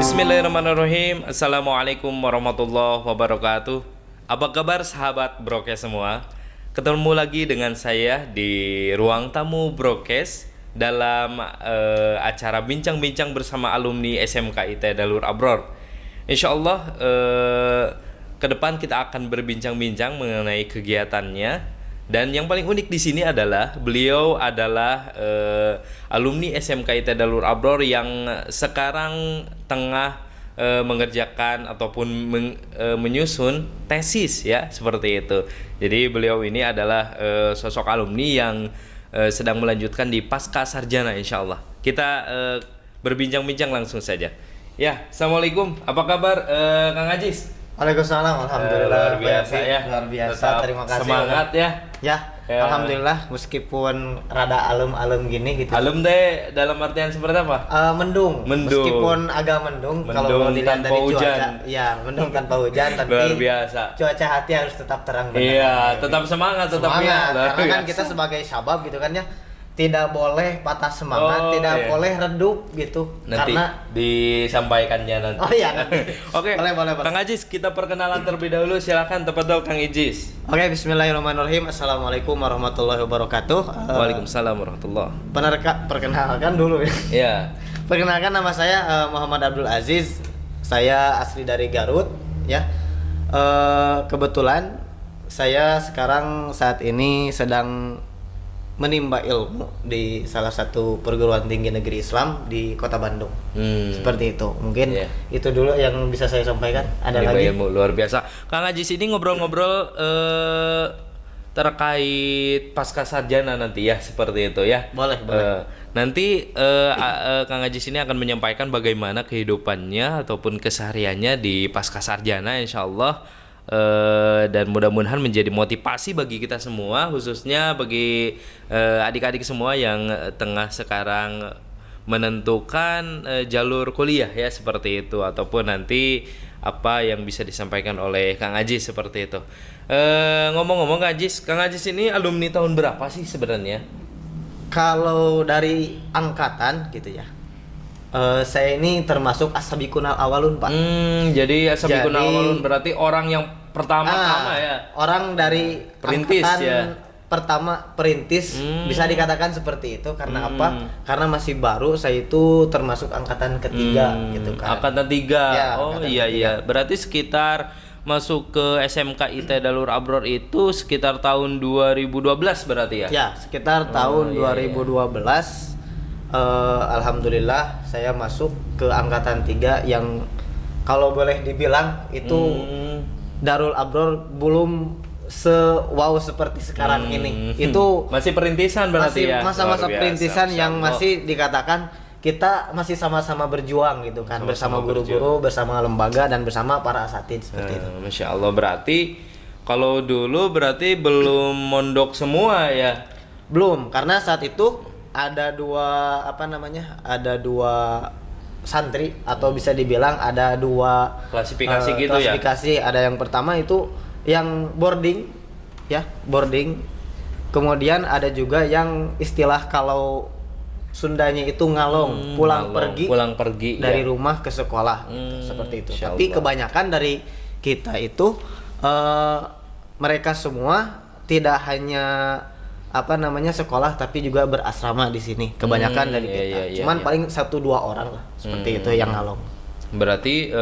Bismillahirrahmanirrahim. Assalamualaikum warahmatullahi wabarakatuh. Apa kabar sahabat Brokes semua? Ketemu lagi dengan saya di ruang tamu Brokes dalam acara bincang-bincang bersama alumni SMK IT Dalur Abror. Insya Allah ke depan kita akan berbincang-bincang mengenai kegiatannya. Dan yang paling unik di sini adalah beliau adalah alumni SMK IT Dalur Abror yang sekarang tengah mengerjakan ataupun menyusun tesis ya, seperti itu. Jadi beliau ini adalah sosok alumni yang sedang melanjutkan di pasca sarjana, insya Allah. Kita berbincang-bincang langsung saja. Ya, assalamualaikum. Apa kabar Kang Ajis? Waalaikumsalam, alhamdulillah. Luar biasa ya. Luar biasa. Tetap terima kasih. Semangat ya. Ya, alhamdulillah meskipun rada alem-alem gini gitu. Alem deh dalam artian seperti apa? Mendung. Meskipun agak mendung kalau dilihat dari hujan. cuaca. Iya, mendung tanpa hujan tapi Luar biasa. Cuaca hati harus tetap terang. Iya, tetap semangat, tetap semangat. ya. Karena kan kita sebagai syabab gitu kan ya, tidak boleh patah semangat, tidak iya. boleh redup gitu. Nanti Karena disampaikannya nanti. Oh iya, nanti. Oke. Boleh. Kang Ajis, kita perkenalan terlebih dahulu. Silakan tepatol Kang Ajis. Oke, bismillahirrahmanirrahim. Assalamualaikum warahmatullahi wabarakatuh. Waalaikumsalam warahmatullahi. Perkenalkan dulu ya. Iya. Perkenalkan, nama saya Muhammad Abdul Aziz. Saya asli dari Garut ya. Kebetulan saya sekarang saat ini sedang menimba ilmu di salah satu perguruan tinggi negeri Islam di Kota Bandung. Seperti itu. Mungkin itu dulu yang bisa saya sampaikan. Ada Menimba lagi ilmu luar biasa. Kang Ajis ini ngobrol-ngobrol terkait pasca sarjana nanti ya, seperti itu ya. Boleh. Nanti Kang Ajis ini akan menyampaikan bagaimana kehidupannya ataupun kesehariannya di pasca sarjana, insya Allah. Dan mudah-mudahan menjadi motivasi bagi kita semua, khususnya bagi adik-adik semua yang tengah sekarang menentukan jalur kuliah ya, seperti itu, ataupun nanti apa yang bisa disampaikan oleh Kang Ajis seperti itu. Ngomong-ngomong Kang Ajis ini alumni tahun berapa sih sebenarnya? Kalau dari angkatan gitu ya, saya ini termasuk As-Sabiqunal Awalun, Pak. Jadi As-Sabiqunal Awalun berarti orang yang pertama ya. Orang dari perintis angkatan ya. Pertama perintis, bisa dikatakan seperti itu. Karena apa? Karena masih baru, saya itu termasuk angkatan ketiga gitu kan. Angkatan 3. Ya, oh angkatan iya. Berarti sekitar masuk ke SMK IT Dalur Abror itu sekitar tahun 2012 berarti ya? Ya, sekitar tahun 2012. Alhamdulillah saya masuk ke angkatan 3 yang kalau boleh dibilang itu Darul Abror belum wow seperti sekarang ini. Itu masih perintisan berarti ya. Masa-masa perintisan yang masih dikatakan kita masih sama-sama berjuang gitu kan, bersama guru-guru, bersama lembaga dan bersama para asatidz seperti itu. Masya Allah, berarti kalau dulu berarti belum mondok semua ya? Belum, karena saat itu ada dua santri, atau bisa dibilang ada dua klasifikasi gitu ya. Klasifikasi, ada yang pertama itu yang boarding ya, boarding. Kemudian ada juga yang istilah kalau Sundanya itu ngalong, pulang pergi dari rumah ke sekolah, seperti itu. Tapi kebanyakan dari kita itu mereka semua tidak hanya sekolah tapi juga berasrama di sini. Kebanyakan dari kita. Cuman paling 1-2 orang lah seperti itu yang ngalong. Berarti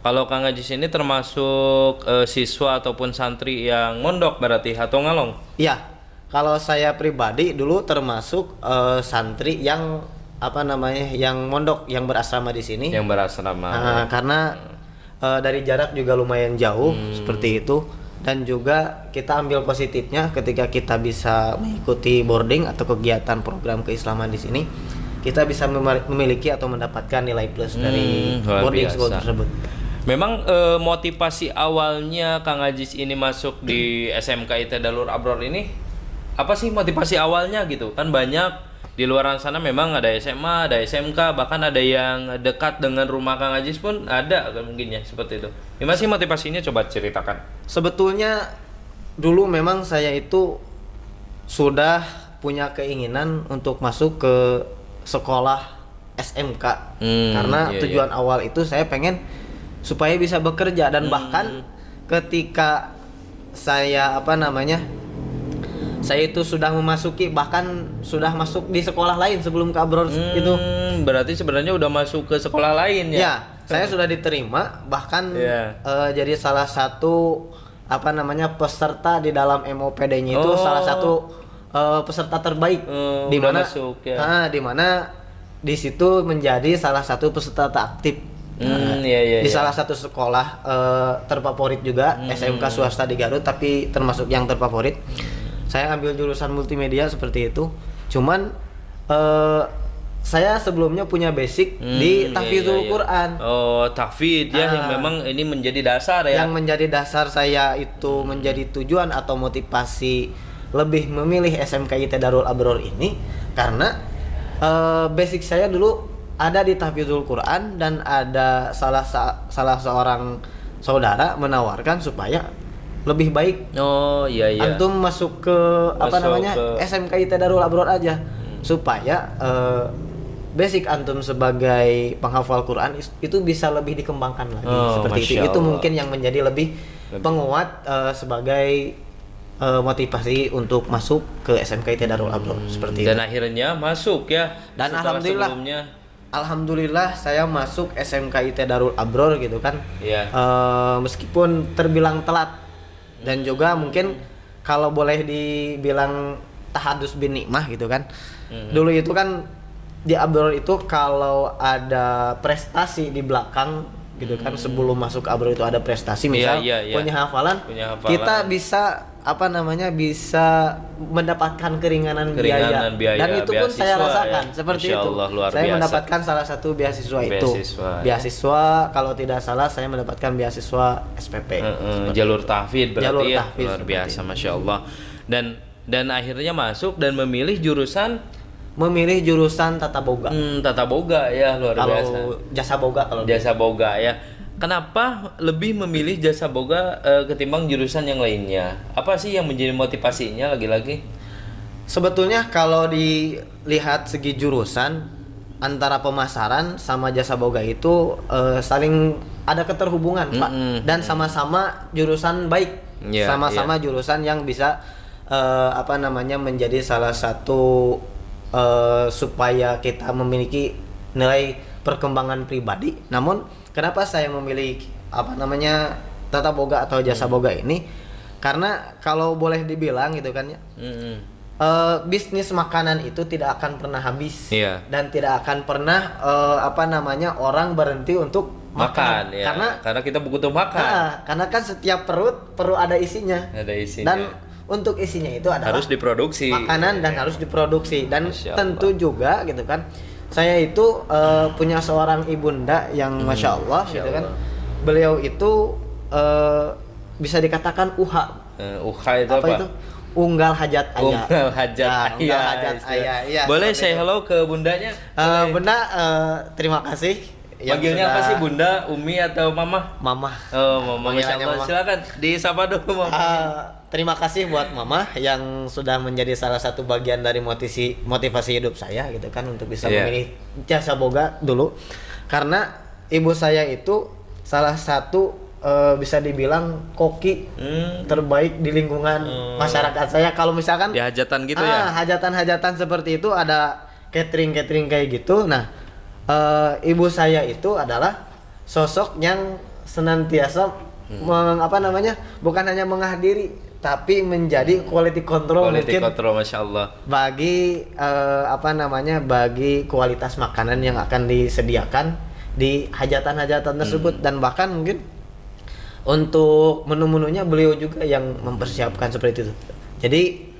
kalau Kang Ajis ini termasuk siswa ataupun santri yang mondok berarti atau ngalong? Iya. Kalau saya pribadi dulu termasuk santri yang yang mondok, yang berasrama di sini. Yang berasrama. Karena dari jarak juga lumayan jauh seperti itu. Dan juga kita ambil positifnya ketika kita bisa mengikuti boarding atau kegiatan program keislaman di sini, kita bisa memiliki atau mendapatkan nilai plus dari boarding school tersebut. Memang motivasi awalnya Kang Ajis ini masuk di SMK IT Dalur Abror ini apa sih motivasi awalnya gitu? Kan banyak di luar sana memang ada SMA, ada SMK, bahkan ada yang dekat dengan rumah Kang Ajis pun ada kan, mungkin ya seperti itu. Gimana sih motivasinya, coba ceritakan. Sebetulnya dulu memang saya itu sudah punya keinginan untuk masuk ke sekolah SMK karena tujuan awal itu saya pengen supaya bisa bekerja dan bahkan ketika saya saya itu sudah memasuki bahkan sudah masuk di sekolah lain sebelum ke abroad itu. Berarti sebenarnya udah masuk ke sekolah lain ya? Ya, saya sudah diterima bahkan jadi salah satu peserta di dalam MOPD-nya itu salah satu peserta terbaik di mana di mana di situ menjadi salah satu peserta aktif di salah satu sekolah terfavorit juga SMK swasta di Garut tapi termasuk yang terfavorit. Saya ambil jurusan multimedia seperti itu. Cuman saya sebelumnya punya basic di tahfidzul Quran. Oh, tahfidz yang memang ini menjadi dasar ya. Yang menjadi dasar saya itu menjadi tujuan atau motivasi lebih memilih SMK IT Darul Abror ini karena basic saya dulu ada di tahfidzul Quran dan ada salah seorang saudara menawarkan supaya lebih baik. Oh iya. Antum masuk ke SMK IT Darul Abror aja supaya basic antum sebagai penghafal Quran itu bisa lebih dikembangkan lagi seperti itu. Itu mungkin yang menjadi lebih penguat sebagai motivasi untuk masuk ke SMK IT Darul Abror seperti itu. Dan itu. akhirnya masuk ya. Dan alhamdulillah saya masuk SMK IT Darul Abror gitu kan. Meskipun terbilang telat dan juga mungkin kalau boleh dibilang tahadus bin nikmah gitu kan. Dulu itu kan di Abror itu kalau ada prestasi di belakang gitu kan sebelum masuk Abror itu ada prestasi misal punya hafalan kita bisa bisa mendapatkan keringanan biaya dan itu pun saya rasakan seperti itu. Saya mendapatkan salah satu beasiswa itu. Beasiswa kalau tidak salah saya mendapatkan beasiswa SPP. Jalur tahfidz berarti jalur ya. tahfidz Luar biasa Masya Allah. Dan akhirnya masuk dan memilih jurusan Tata Boga. Tata Boga ya, luar biasa. Kalau Jasa Boga ya. Kenapa lebih memilih Jasa Boga ketimbang jurusan yang lainnya? Apa sih yang menjadi motivasinya lagi-lagi? Sebetulnya kalau dilihat segi jurusan antara pemasaran sama Jasa Boga itu saling ada keterhubungan, Pak. Dan sama-sama jurusan baik. Sama-sama jurusan yang bisa menjadi salah satu supaya kita memiliki nilai perkembangan pribadi. Namun kenapa saya memilih Tata Boga atau Jasa Boga ini? Karena kalau boleh dibilang gitu kan ya, bisnis makanan itu tidak akan pernah habis dan tidak akan pernah orang berhenti untuk makan. Ya. Karena kita butuh makan. Karena kan setiap perut perlu ada isinya. Dan untuk isinya itu adalah harus diproduksi makanan dan harus diproduksi dan tentu juga gitu kan saya itu punya seorang ibunda yang Masya Allah gitu kan. Beliau itu bisa dikatakan uha itu apa? Itu unggal hajat ayah. Unggal hajat ayah. Ya, boleh say hello ke bundanya? Bunda terima kasih. Panggilnya apa sih, Bunda, Umi atau Mama? Mama. Oh, Mama. Masya Allah. Silakan disapa dulu Mama. Terima kasih buat Mama yang sudah menjadi salah satu bagian dari motivasi hidup saya gitu kan untuk bisa memilih Jasa Boga dulu. Karena ibu saya itu salah satu bisa dibilang koki terbaik di lingkungan masyarakat saya. Kalau misalkan di hajatan gitu ya. Hajatan-hajatan seperti itu ada catering kayak gitu. Nah, ibu saya itu adalah sosok yang senantiasa bukan hanya menghadiri tapi menjadi quality control Masya Allah bagi bagi kualitas makanan yang akan disediakan di hajatan-hajatan tersebut. Dan bahkan mungkin untuk menu-menunya beliau juga yang mempersiapkan seperti itu. Jadi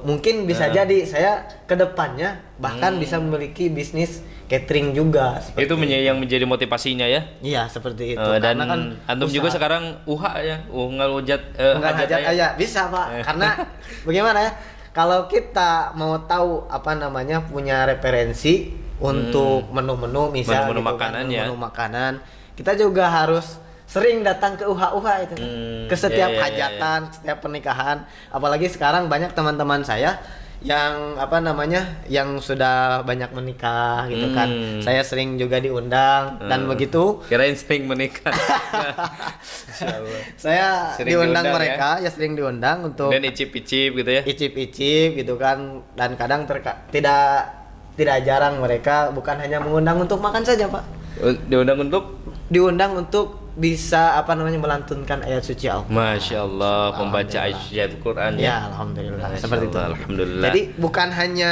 mungkin bisa jadi saya kedepannya bahkan bisa memiliki bisnis catering juga. Itu yang menjadi motivasinya ya? Iya seperti itu. Dan kan antum juga sekarang unggal hajat ayah bisa Pak. Karena bagaimana ya? Kalau kita mau tahu punya referensi untuk menu-menu misalnya menu makanan, kita juga harus sering datang ke UHA itu ke setiap hajatan, setiap pernikahan. Apalagi sekarang banyak teman-teman saya yang apa namanya, yang sudah banyak menikah gitu kan. Saya sering juga diundang dan begitu. Kirain sering menikah. Insyaallah. Saya Sering diundang diundang, mereka ya sering diundang untuk Dan icip-icip gitu ya. icip-icip gitu kan, dan kadang tidak jarang mereka bukan hanya mengundang untuk makan saja, Pak. Diundang untuk Diundang untuk bisa apa namanya melantunkan ayat suci Allah. Masya Allah, membaca ayat Quran ya. Ya, alhamdulillah. Masya Seperti itu. Allah, alhamdulillah. Jadi bukan hanya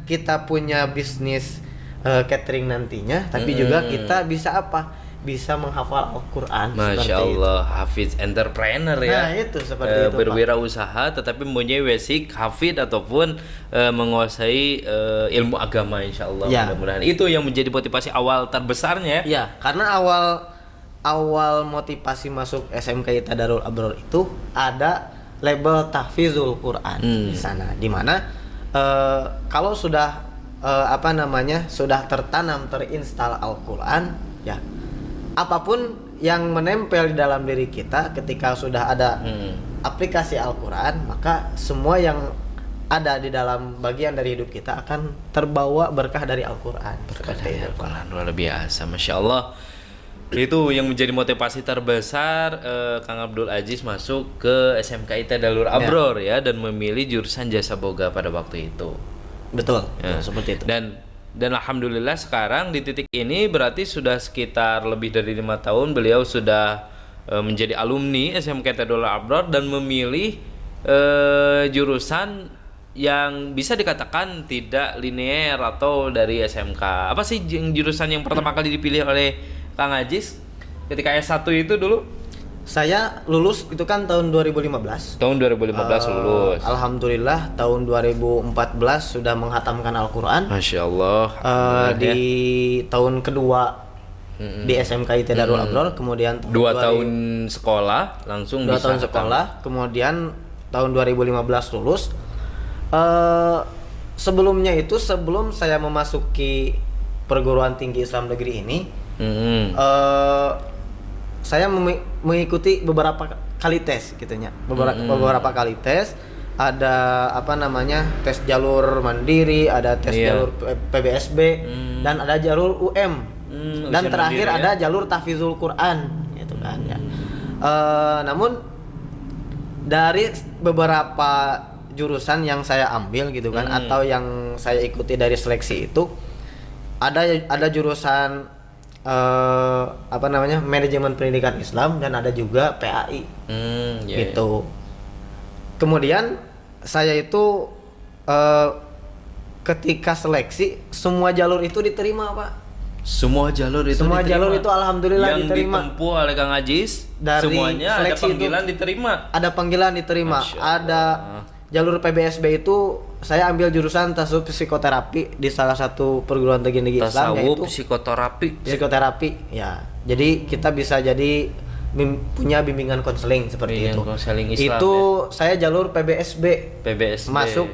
kita punya bisnis catering nantinya, tapi juga kita bisa apa? Bisa menghafal Al-Qur'an seperti Masya Allah, Hafiz entrepreneur itu. ya. Nah, itu seperti itu, Pak. Berwirausaha tetapi mempunyai basic hafid ataupun menguasai ilmu agama insya Allah. Ya. Mudah-mudahan itu yang menjadi motivasi awal terbesarnya ya. Ya, karena awal motivasi masuk SMK Tadarul Abror itu ada label tahfizul Quran di sana, di mana kalau sudah apa namanya sudah terinstal Al-Quran, ya apapun yang menempel di dalam diri kita ketika sudah ada aplikasi Al-Quran, maka semua yang ada di dalam bagian dari hidup kita akan terbawa berkah dari Al-Quran. Seperti itu. Al-Quran luar biasa, Masya Allah. Itu yang menjadi motivasi terbesar Kang Abdul Aziz masuk ke SMK Tadarul Abror ya, dan memilih jurusan jasa boga pada waktu itu. Betul, Ya. seperti itu. Dan alhamdulillah sekarang di titik ini berarti sudah sekitar lebih dari 5 tahun beliau sudah menjadi alumni SMK Tadarul Abror dan memilih jurusan yang bisa dikatakan tidak linear atau dari SMK. Apa sih jurusan yang pertama kali dipilih oleh Kang Aziz ketika S1 itu dulu? Saya lulus itu kan tahun 2015. Tahun 2015 lulus. Alhamdulillah tahun 2014 sudah menghatamkan Al-Quran. Masya Allah. Di tahun kedua di SMK Tadarul Abror, kemudian 2 tahun sekolah langsung 2 bisa tahun hatam. sekolah, kemudian tahun 2015 lulus. Sebelumnya itu, sebelum saya memasuki perguruan tinggi Islam negeri ini, saya mengikuti beberapa kali tes gitunya. Beberapa kali tes, ada apa namanya tes jalur mandiri, ada tes jalur PBSB, dan ada jalur UM, dan terakhir mandiri, ada jalur tahfizul Quran gitu kan ya. Namun dari beberapa jurusan yang saya ambil gitu kan, atau yang saya ikuti dari seleksi itu, ada jurusan apa namanya manajemen pendidikan Islam, dan ada juga PAI gitu. Kemudian saya itu ketika seleksi semua jalur itu diterima, Pak. Semua jalur itu Semua diterima. jalur itu alhamdulillah yang diterima. ditempuh oleh Kang Aziz Dari semuanya ada seleksi panggilan itu, diterima. Ada panggilan diterima. Masya Allah. Ada jalur PBSB itu saya ambil jurusan tasawuf psikoterapi di salah satu perguruan tinggi Islam, Tasawuf yaitu psikoterapi. psikoterapi ya. Jadi kita bisa jadi punya bimbingan konseling seperti Bimbingan itu. konseling Islam, Itu saya jalur PBSB. PBSB. Masuk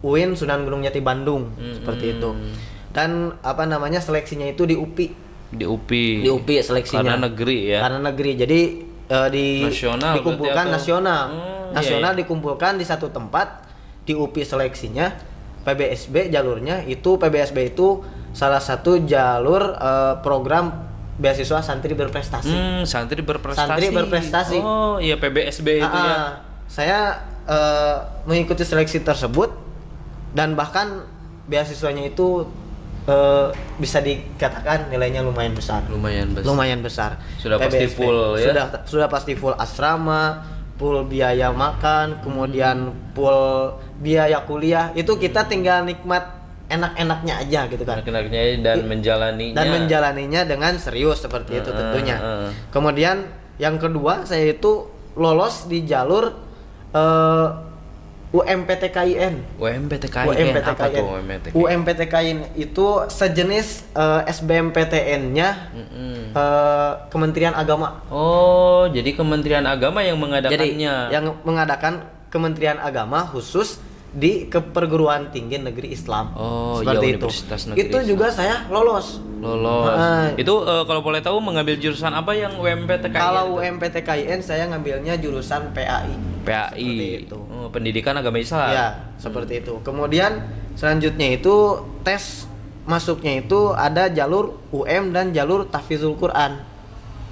UIN Sunan Gunung Jati Bandung seperti itu. Dan apa namanya seleksinya itu di UPI. Di UPI. Di UPI seleksinya. Karena negeri ya. Karena negeri. Jadi Nasional dikumpulkan berarti atau? nasional. Nasional Iya. dikumpulkan di satu tempat, di UPI seleksinya. PBSB jalurnya itu, PBSB itu salah satu jalur program beasiswa santri berprestasi. Santri berprestasi. Santri berprestasi. Oh, iya PBSB itu ya. Saya mengikuti seleksi tersebut, dan bahkan beasiswanya itu bisa dikatakan nilainya lumayan besar. Lumayan besar. Sudah pasti full ya. Sudah pasti full asrama, full biaya makan, kemudian full biaya kuliah. Itu kita tinggal nikmat enak-enaknya aja gitu kan. Enak-enaknya dan menjalaninya. Dan menjalaninya dengan serius seperti itu tentunya. Kemudian yang kedua, saya itu lolos di jalur UMPTKIN. UMPTKIN apa tuh UMPTKIN? UMPTKIN itu sejenis SBMPTN-nya Kementerian Agama. Oh, jadi Kementerian Agama yang mengadakannya. Jadi yang mengadakan Kementerian Agama khusus di perguruan tinggi negeri Islam. Oh, seperti iya, itu. Universitas Negeri Itu Islam. juga saya lolos. Itu kalau boleh tahu mengambil jurusan apa yang UMPTKIN? Kalau UMPTKIN saya ngambilnya jurusan PAI. PAI. Seperti itu. pendidikan agama Islam. Ya, seperti itu. Kemudian selanjutnya itu tes masuknya itu ada jalur UM dan jalur tahfizul Quran.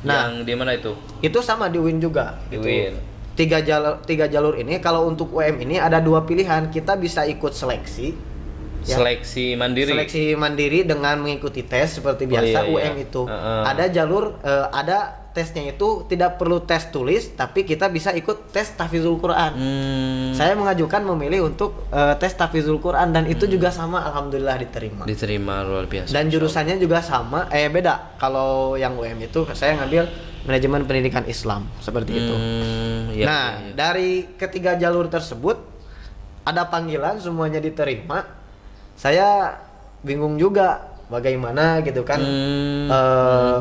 Nah, yang di mana itu? itu sama di UIN juga. Di Itu. UIN. Tiga jalur ini. Kalau untuk UM ini ada 2 pilihan. Kita bisa ikut seleksi. Ya. Seleksi mandiri. Seleksi mandiri dengan mengikuti tes seperti biasa. iya, iya. UM itu Uh-uh. ada jalur ada tesnya itu tidak perlu tes tulis, tapi kita bisa ikut tes tahfizul Quran. Saya mengajukan memilih untuk tes tahfizul Quran dan itu juga sama, alhamdulillah diterima. Diterima, luar biasa. Dan jurusannya juga sama, beda. Kalau yang UM itu saya ngambil manajemen pendidikan Islam seperti itu. Iya, Nah, iya. dari ketiga jalur tersebut ada panggilan, semuanya diterima. Saya bingung juga bagaimana gitu kan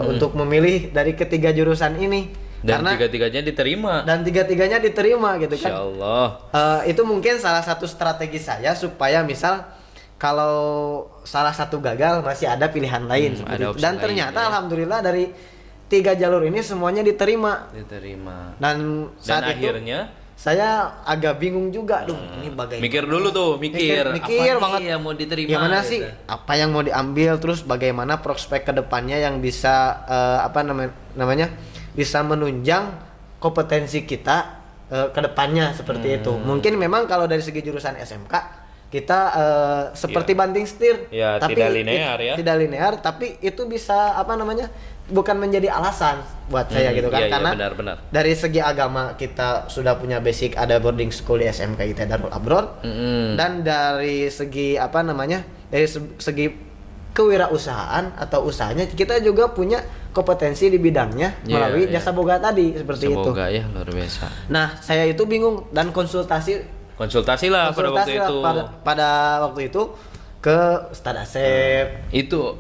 untuk memilih dari ketiga jurusan ini. Dan Karena tiga-tiganya diterima. dan tiga-tiganya diterima gitu kan. Insya Allah. Itu mungkin salah satu strategi saya supaya misal kalau salah satu gagal masih ada pilihan lain seperti ada itu. opsi Dan lain, ternyata ya. alhamdulillah dari 3 jalur ini semuanya diterima. Diterima. Dan Dan saat itu akhirnya saya agak bingung juga, ini bagaimana? mikir dulu tuh, mikir Mikir apa banget. nih yang mau diterima. Gimana gitu. sih? Apa yang mau diambil, terus bagaimana prospek kedepannya yang bisa namanya bisa menunjang kompetensi kita kedepannya seperti itu. Mungkin memang kalau dari segi jurusan SMK kita seperti banting setir, Ya, tapi tidak linear ya. Tidak linear, tapi itu bisa bukan menjadi alasan buat saya gitu kan, iya, iya, karena benar. dari segi agama kita sudah punya basic, ada boarding school di SMK IT Darul Abror. Dan dari segi dari segi kewirausahaan atau usahanya kita juga punya kompetensi di bidangnya melalui jasa boga tadi seperti itu. Semoga ya, luar biasa. Nah, saya itu bingung dan konsultasi Lah pada waktu lah itu. pada waktu itu ke Ustadz Asep. Itu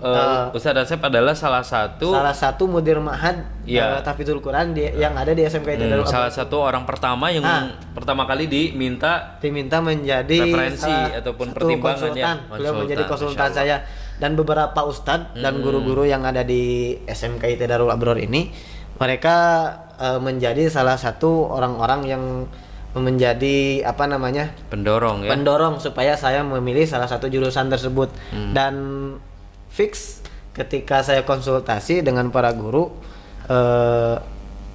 Ustadz Asep adalah salah satu Mudir Ma'had Iya. Tahfidzul Quran yang ada di SMK IT Darul Abror. salah satu orang pertama yang pertama kali diminta menjadi referensi salah ataupun satu pertimbangan ya. konsultan. Beliau menjadi konsultan Masya Allah. saya dan beberapa ustadz dan guru-guru yang ada di SMK IT Darul Abror ini, mereka menjadi salah satu orang-orang yang menjadi pendorong supaya saya memilih salah satu jurusan tersebut. Dan fix ketika saya konsultasi dengan para guru,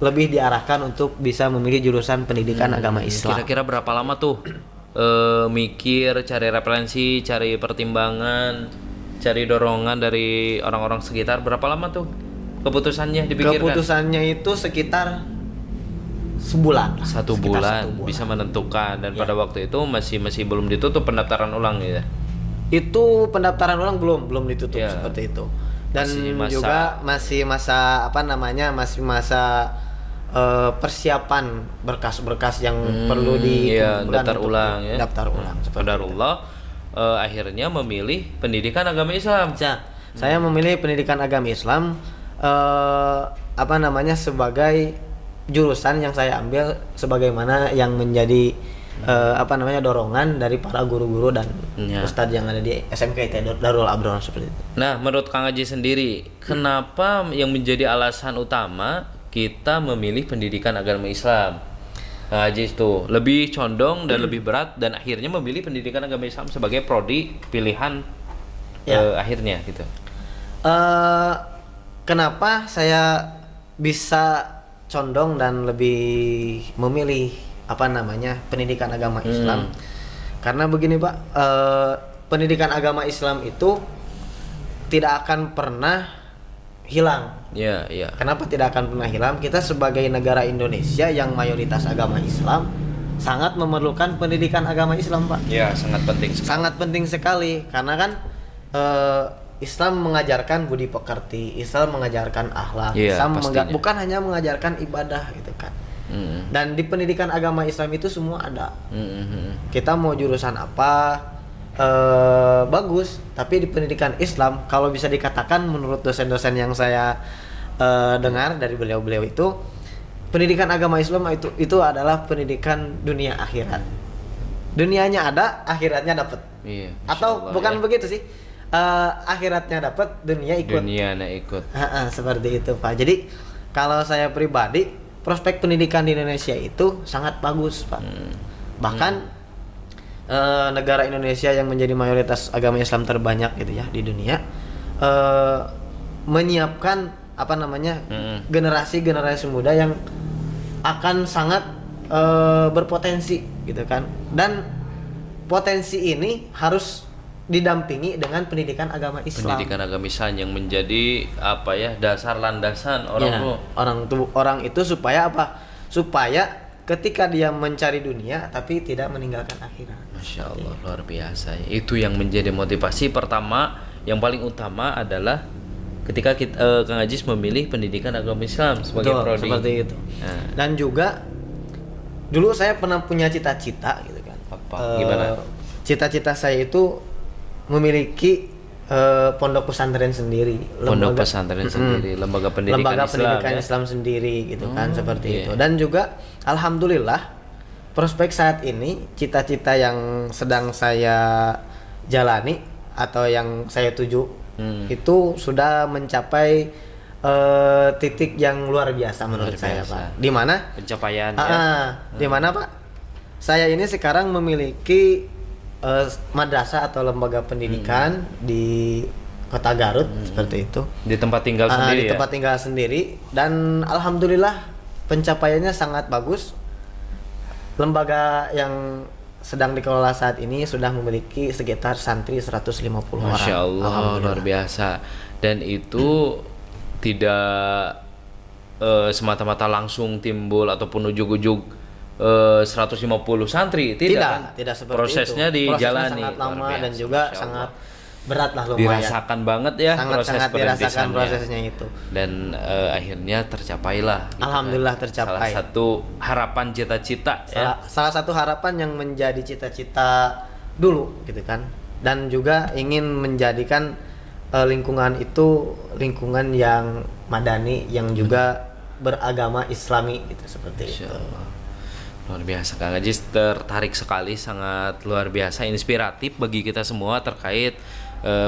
lebih diarahkan untuk bisa memilih jurusan pendidikan agama Islam. Kira-kira berapa lama tuh mikir, cari referensi, cari pertimbangan, cari dorongan dari orang-orang sekitar? Berapa lama tuh keputusannya dipikirkan? Keputusannya itu sekitar sebulan. Satu bulan bisa menentukan, dan pada waktu itu masih belum ditutup pendaftaran ulang ya. Itu pendaftaran ulang belum ditutup Ya. seperti itu. Dan Masih masa- masih masa persiapan berkas-berkas yang perlu daftar ulang ya. Daftar ulang. Qadarullah, akhirnya memilih pendidikan agama Islam. Saya memilih pendidikan agama Islam sebagai jurusan yang saya ambil, sebagaimana yang menjadi dorongan dari para guru-guru dan ustadz yang ada di SMK IT Darul Abror seperti itu. Nah, menurut Kang Haji sendiri, kenapa yang menjadi alasan utama kita memilih pendidikan agama Islam? Kang Haji itu lebih condong dan lebih berat, dan akhirnya memilih pendidikan agama Islam sebagai prodi pilihan akhirnya gitu. Kenapa saya bisa condong dan lebih memilih pendidikan agama Islam? Karena begini Pak, pendidikan agama Islam itu tidak akan pernah hilang. Iya. Kenapa tidak akan pernah hilang? Kita sebagai negara Indonesia yang mayoritas agama Islam sangat memerlukan pendidikan agama Islam Pak. Iya, sangat penting sekali. Sangat penting sekali, karena kan Islam mengajarkan budi pekerti, Islam mengajarkan akhlak, Islam bukan hanya mengajarkan ibadah gitu kan. Dan di pendidikan agama Islam itu semua ada. Kita mau jurusan apa bagus, tapi di pendidikan Islam kalau bisa dikatakan menurut dosen-dosen yang saya dengar dari beliau-beliau itu, pendidikan agama Islam itu adalah pendidikan dunia akhirat. Dunianya ada, akhiratnya dapat. Iya. Atau bukan begitu sih? Akhiratnya dapat, dunia ikut. Seperti itu Pak. Jadi kalau saya pribadi, prospek pendidikan di Indonesia itu sangat bagus Pak. Bahkan negara Indonesia yang menjadi mayoritas agama Islam terbanyak gitu ya di dunia, menyiapkan apa namanya generasi muda yang akan sangat berpotensi gitu kan, dan potensi ini harus didampingi dengan pendidikan agama Islam. Pendidikan agama Islam yang menjadi apa ya, dasar landasan orang itu supaya apa? Supaya ketika dia mencari dunia tapi tidak meninggalkan akhirat. Masya Allah, luar biasa. Itu yang menjadi motivasi pertama, yang paling utama adalah ketika kita, Kang Ajis memilih pendidikan agama Islam sebagai prodi. Seperti itu. Dan juga dulu saya pernah punya cita-cita gitu kan. Apa? Gimana? Cita-cita saya itu memiliki pondok pesantren sendiri, pondok pesantren sendiri, lembaga pendidikan Islam sendiri gitu kan, seperti itu. Dan juga alhamdulillah prospek saat ini, cita-cita yang sedang saya jalani atau yang saya tuju itu sudah mencapai titik yang luar biasa menurut saya, Pak. Di mana pencapaian di mana, Pak? Saya ini sekarang memiliki madrasah atau lembaga pendidikan di Kota Garut, seperti itu. Di tempat tinggal sendiri. Di tempat tinggal sendiri, dan alhamdulillah pencapaiannya sangat bagus. Lembaga yang sedang dikelola saat ini sudah memiliki sekitar santri 150 orang. Masya Allah, luar biasa. Dan itu tidak semata-mata langsung timbul ataupun ujug-ujug 150 santri, tidak seperti prosesnya itu. Dijalani sangat lama dan juga sangat berat lah, lumayan dirasakan banget ya, sangat dirasakan prosesnya itu, dan akhirnya tercapailah gitu. Alhamdulillah tercapai. Salah satu harapan cita-cita salah satu harapan yang menjadi cita-cita dulu gitu kan, dan juga ingin menjadikan lingkungan itu lingkungan yang madani yang juga beragama Islami gitu, seperti itu. Luar biasa, Kang Ajis, tertarik sekali, sangat luar biasa, inspiratif bagi kita semua terkait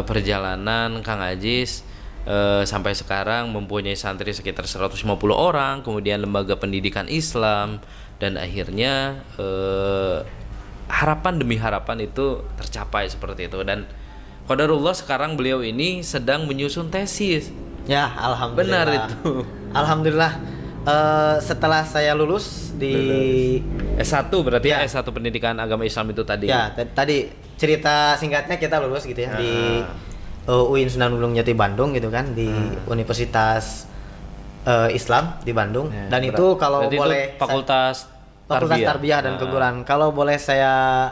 perjalanan Kang Ajis sampai sekarang mempunyai santri sekitar 150 orang, kemudian lembaga pendidikan Islam, dan akhirnya harapan demi harapan itu tercapai seperti itu. Dan qadarullah sekarang beliau ini sedang menyusun tesis. Ya, alhamdulillah. Benar itu. Alhamdulillah. Setelah saya lulus di S1 berarti ya, S1 pendidikan agama Islam itu tadi. Ya, tadi cerita singkatnya kita lulus gitu ya di UIN Sunan Gunung Jati Bandung gitu kan, di Universitas Islam di Bandung. Dan itu kalau boleh Fakultas Tarbiyah dan Keguruan. Kalau boleh saya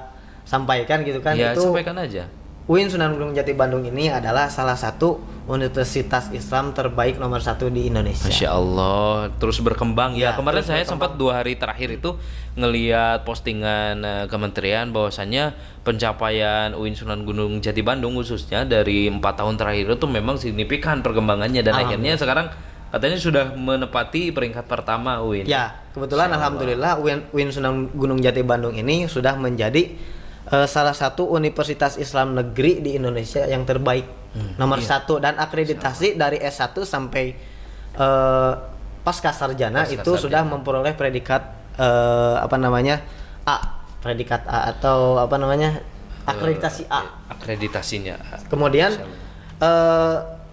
sampaikan gitu kan, ya, itu sampaikan aja. UIN Sunan Gunung Jati Bandung ini adalah salah satu universitas Islam terbaik nomor 1 di Indonesia. Masya Allah, terus berkembang ya. Kemarin saya berkembang. sempat 2 hari terakhir itu ngelihat postingan kementerian bahwasannya pencapaian UIN Sunan Gunung Jati Bandung khususnya dari 4 tahun terakhir itu memang signifikan perkembangannya, dan akhirnya sekarang katanya sudah menepati peringkat pertama UIN. Ya, kebetulan alhamdulillah UIN Sunan Gunung Jati Bandung ini sudah menjadi salah satu universitas Islam negeri di Indonesia yang terbaik, nomor 1, dan akreditasi dari S1 sampai pasca sarjana itu sudah memperoleh predikat A, predikat A atau akreditasi A. Akreditasinya. Kemudian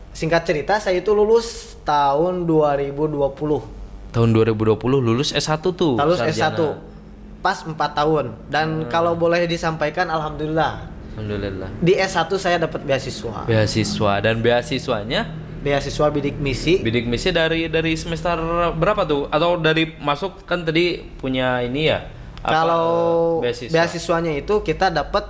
singkat cerita saya itu lulus tahun 2020. Tahun 2020 lulus S1 tuh. Lulus sarjana. S1. Pas 4 tahun, dan kalau boleh disampaikan alhamdulillah di S1 saya dapat beasiswa, dan beasiswanya bidik misi dari semester berapa tuh, atau dari masuk kan tadi punya ini ya, kalau beasiswanya itu kita dapat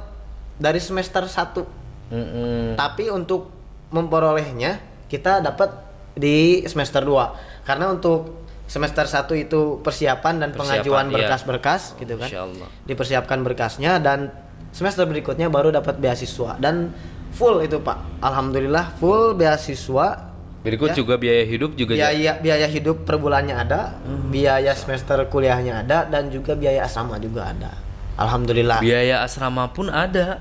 dari semester 1. Tapi untuk memperolehnya kita dapat di semester 2, karena untuk semester 1 itu persiapan dan pengajuan berkas-berkas gitu kan. Dipersiapkan berkasnya, dan semester berikutnya baru dapat beasiswa, dan full itu, Pak. Alhamdulillah full beasiswa. Berikut juga biaya hidup juga. Biaya hidup per bulannya ada, biaya semester kuliahnya ada, dan juga biaya asrama juga ada. Alhamdulillah. Biaya asrama pun ada.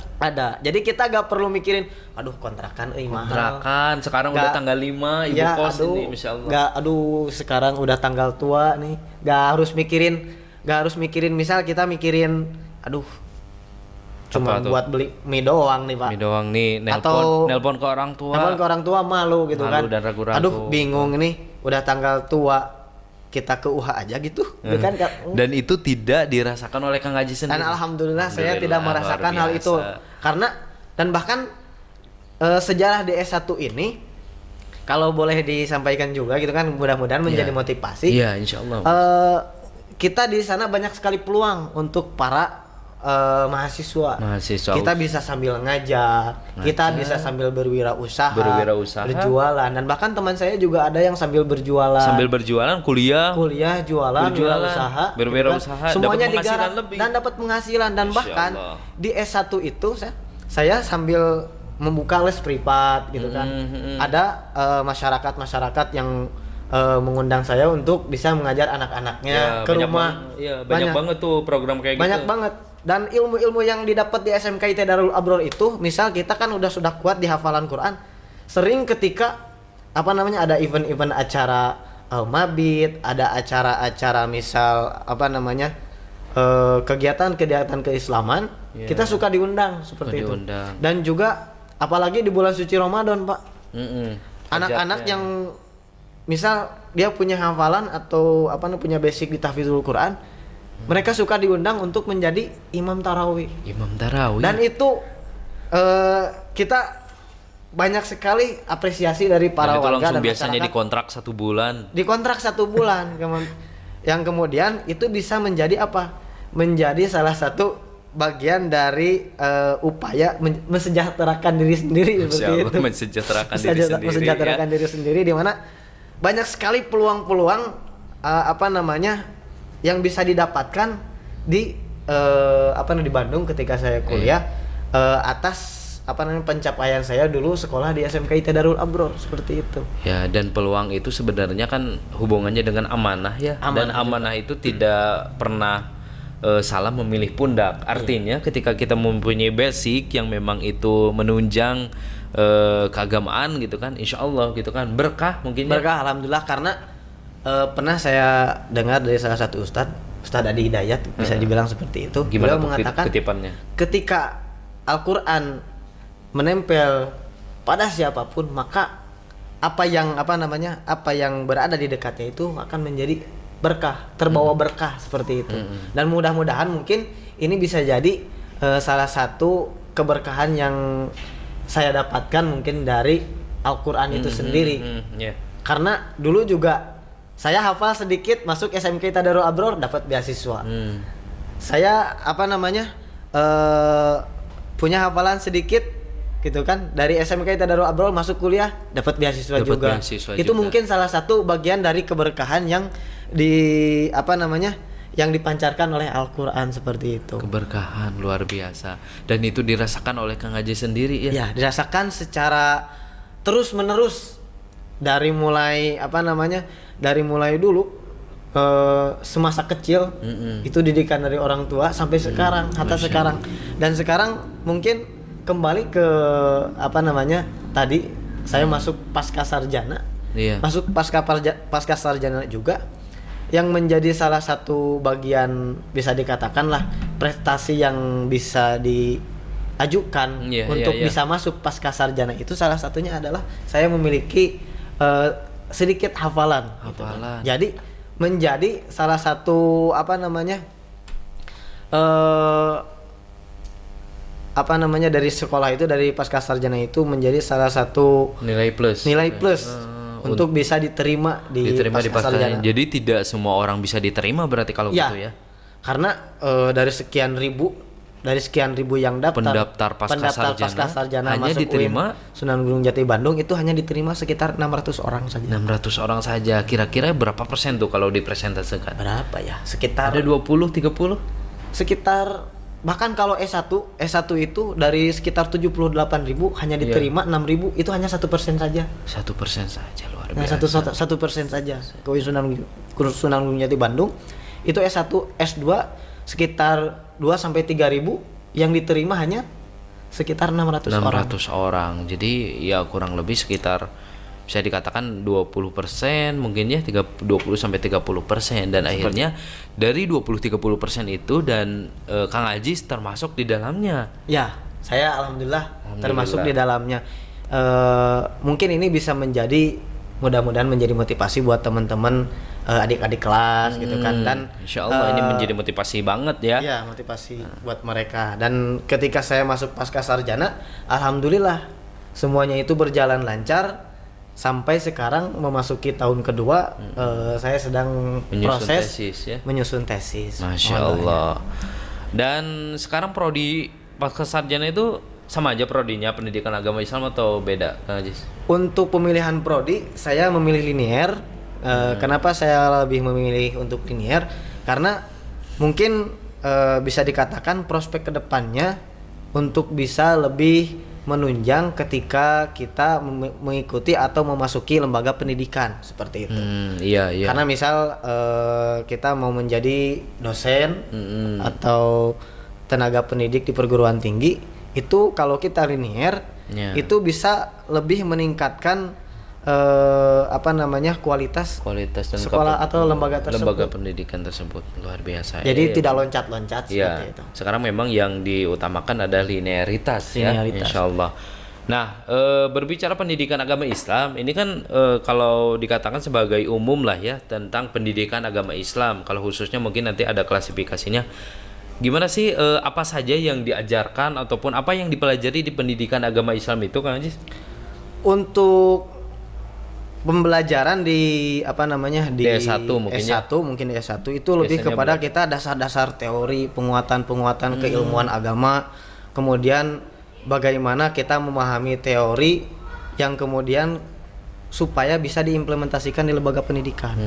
Jadi kita gak perlu mikirin, aduh kontrakan mahal. Kontrakan sekarang udah tanggal 5 ibu kos ini, insyaallah. Sekarang udah tanggal tua nih. Gak harus mikirin misal kita mikirin aduh, cuma Apa tuh? buat beli mie doang nih Pak. Mie doang nih, Atau nelpon ke orang tua. Nelpon ke orang tua malu gitu Malu kan. dan ragu-ragu. Aduh, bingung nih, udah tanggal tua kita ke UH aja gitu. Gitu kan. Dan itu tidak dirasakan oleh Kang Haji sendiri. Dan alhamdulillah saya Alhamdulillah, tidak merasakan luar hal itu. biasa. Karena dan bahkan sejarah di S1 ini kalau boleh disampaikan juga gitu kan, mudah-mudahan menjadi motivasi. Iya, insyaallah. Kita di sana banyak sekali peluang untuk para mahasiswa. Kita bisa sambil ngajar, kita bisa sambil berwirausaha, berjualan, dan bahkan teman saya juga ada yang sambil berjualan. Sambil berjualan, kuliah, jualan, wirausaha, berwirausaha, semuanya dapat penghasilan digarap lebih. dan dapat penghasilan. Dan Masya bahkan Allah. di S1 itu saya sambil membuka les privat gitu kan. Ada masyarakat yang mengundang saya untuk bisa mengajar anak-anaknya ke rumah. Banyak banget tuh program kayak Banyak gitu. banget. Dan ilmu-ilmu yang didapat di SMKIT Darul Abror itu, misal kita kan sudah kuat di hafalan Quran, sering ketika ada event-event acara mabit, ada acara-acara misal kegiatan-kegiatan keislaman, kita suka diundang seperti itu. Dan juga apalagi di bulan suci Ramadan, Pak. Anak-anak yang misal dia punya hafalan atau punya basic di tahfidzul Quran, mereka suka diundang untuk menjadi imam tarawih. Dan itu kita banyak sekali apresiasi dari para warga dan dan biasanya masyarakat. dikontrak 1 bulan. Dikontrak 1 bulan. Yang kemudian itu bisa menjadi menjadi salah satu bagian dari upaya mensejahterakan diri sendiri seperti itu. Mensejahterakan diri sendiri, di mana banyak sekali peluang-peluang yang bisa didapatkan di di Bandung ketika saya kuliah atas pencapaian saya dulu sekolah di SMKIT Darul Abror seperti itu. Ya, dan peluang itu sebenarnya kan hubungannya dengan amanah ya. Dan amanah itu tidak pernah salah memilih pundak. Artinya ketika kita mempunyai basic yang memang itu menunjang keagamaan gitu kan, insya Allah gitu kan, berkah mungkin. Berkah, alhamdulillah. Karena pernah saya dengar dari salah satu Ustadz Adi Hidayat, bisa dibilang seperti itu. Gimana beliau mengatakan kutipannya? Ketika Al-Quran menempel pada siapapun, maka apa yang berada di dekatnya itu akan menjadi berkah, terbawa berkah seperti itu. Dan mudah-mudahan mungkin ini bisa jadi salah satu keberkahan yang saya dapatkan mungkin dari Al-Quran itu sendiri. Karena dulu juga saya hafal sedikit, masuk SMK Darul Abror dapat beasiswa. Saya punya hafalan sedikit gitu kan, dari SMK Darul Abror masuk kuliah dapat beasiswa juga. Itu mungkin salah satu bagian dari keberkahan yang yang dipancarkan oleh Al-Quran seperti itu. Keberkahan luar biasa. Dan itu dirasakan oleh Kang Haji sendiri ya? Ya, dirasakan secara terus menerus dari mulai dulu semasa kecil. Itu didikan dari orang tua sampai sekarang, hatta sekarang. Dan sekarang mungkin kembali ke tadi saya masuk pasca sarjana. Masuk pasca sarjana juga, yang menjadi salah satu bagian bisa dikatakan lah prestasi yang bisa diajukan untuk bisa masuk pasca sarjana itu, salah satunya adalah saya memiliki sedikit hafalan. Gitu. Jadi menjadi salah satu dari sekolah itu, dari pasca sarjana itu menjadi salah satu nilai plus untuk bisa diterima di pasca sarjana. Jadi tidak semua orang bisa diterima berarti kalau gitu ya? Karena dari sekian ribu yang pendaftar pasca sarjana hanya masuk diterima UIN Sunan Gunung Jati Bandung itu hanya diterima sekitar 600 orang saja. 600 orang saja. Kira-kira berapa persen tuh kalau dipresentasikan? Berapa ya? Sekitar ada 20-30? Sekitar, bahkan kalau S1 itu dari sekitar 78.000 hanya diterima 6.000, itu hanya 1% saja. 1% saja, luar biasa. 1% saja. Ke UIN Sunan Gunung Jati Bandung itu S1, S2 sekitar 2-3.000, yang diterima hanya sekitar 600 orang. Jadi ya kurang lebih sekitar bisa dikatakan 20% mungkin ya 20 sampai 30%, dan akhirnya dari 20-30% itu dan Kang Ajis termasuk di dalamnya. Ya, saya alhamdulillah termasuk di dalamnya. Mungkin ini bisa mudah-mudahan menjadi motivasi buat teman-teman adik-adik kelas gitu kan, dan Insya Allah ini menjadi motivasi banget ya. Iya, motivasi buat mereka. Dan ketika saya masuk pasca sarjana, alhamdulillah semuanya itu berjalan lancar sampai sekarang memasuki tahun kedua. Saya sedang Menyusun proses tesis, ya? menyusun tesis. Masya Allah. Dan sekarang prodi pasca sarjana itu sama aja prodinya pendidikan agama Islam atau beda, Kang Ajis? Untuk pemilihan prodi, saya memilih linear. Kenapa saya lebih memilih untuk linear? Karena mungkin bisa dikatakan prospek kedepannya untuk bisa lebih menunjang ketika kita mengikuti atau memasuki lembaga pendidikan seperti itu. Iya. Karena misal kita mau menjadi dosen atau tenaga pendidik di perguruan tinggi, itu kalau kita linear itu bisa lebih meningkatkan kualitas dan sekolah atau lembaga pendidikan tersebut. Luar biasa. Jadi tidak loncat-loncat seperti itu. Sekarang memang yang diutamakan adalah linearitas. Ya, Insya Allah. Nah, berbicara pendidikan agama Islam, ini kan kalau dikatakan sebagai umum lah ya tentang pendidikan agama Islam. Kalau khususnya mungkin nanti ada klasifikasinya. Gimana sih apa saja yang diajarkan ataupun apa yang dipelajari di pendidikan agama Islam itu, Kang Ajis? Untuk pembelajaran di di S1 mungkin di S1 itu lebih kepada kita dasar-dasar teori, penguatan keilmuan agama, kemudian bagaimana kita memahami teori yang kemudian supaya bisa diimplementasikan di lembaga pendidikan.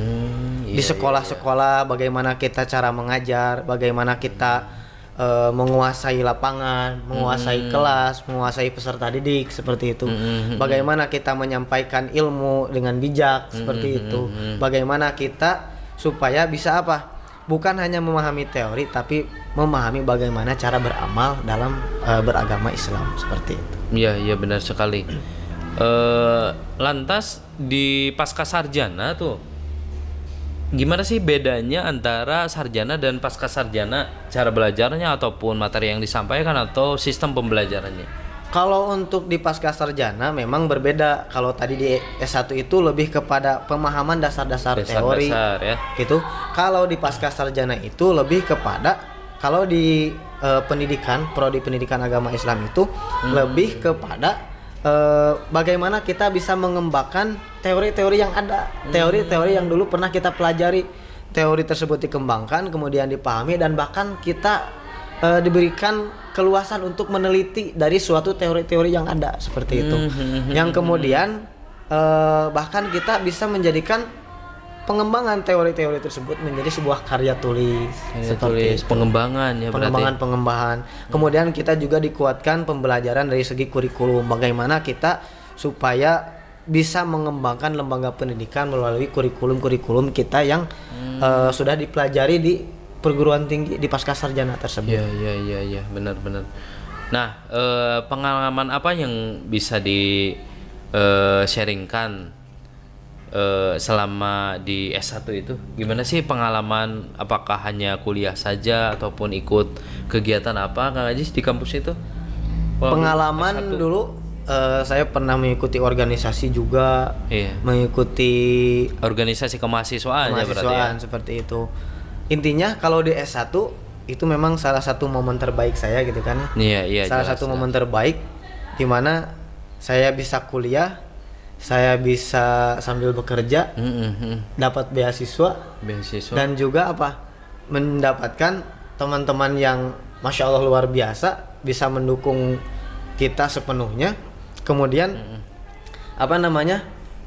Di sekolah-sekolah bagaimana kita cara mengajar, bagaimana kita menguasai lapangan, menguasai kelas, menguasai peserta didik seperti itu. Bagaimana kita menyampaikan ilmu dengan bijak seperti itu. Bagaimana kita supaya bisa bukan hanya memahami teori tapi memahami bagaimana cara beramal dalam beragama Islam seperti itu. Iya benar sekali. Lantas di pasca sarjana tuh gimana sih bedanya antara sarjana dan pasca sarjana, cara belajarnya ataupun materi yang disampaikan atau sistem pembelajarannya? Kalau untuk di pasca sarjana memang berbeda. Kalau tadi di S1 itu lebih kepada pemahaman dasar-dasar teori ya. Gitu. Kalau di pasca sarjana itu lebih kepada, kalau di prodi pendidikan agama Islam itu lebih kepada bagaimana kita bisa mengembangkan teori-teori yang ada, teori-teori yang dulu pernah kita pelajari. Teori tersebut dikembangkan, kemudian dipahami, dan bahkan kita diberikan keluasan untuk meneliti dari suatu teori-teori yang ada seperti itu. Yang kemudian bahkan kita bisa menjadikan pengembangan teori-teori tersebut menjadi sebuah karya tulis. Pengembangan ya, pengembangan. Kemudian kita juga dikuatkan pembelajaran dari segi kurikulum, bagaimana kita supaya bisa mengembangkan lembaga pendidikan melalui kurikulum kita yang sudah dipelajari di perguruan tinggi di pasca sarjana tersebut. Iya, benar. Nah, pengalaman apa yang bisa di sharingkan selama di S1 itu? Gimana sih pengalaman, apakah hanya kuliah saja ataupun ikut kegiatan apa, Kang Ajis, di kampus itu? Pengalaman S1. Dulu saya pernah mengikuti organisasi juga, mengikuti organisasi kemahasiswaan ya, seperti itu. Intinya kalau di S1 itu memang salah satu momen terbaik saya gitu kan. Iya, salah satu momen terbaik di mana saya bisa kuliah, saya bisa sambil bekerja, dapat beasiswa, dan juga mendapatkan teman-teman yang Masya Allah luar biasa, bisa mendukung kita sepenuhnya. Kemudian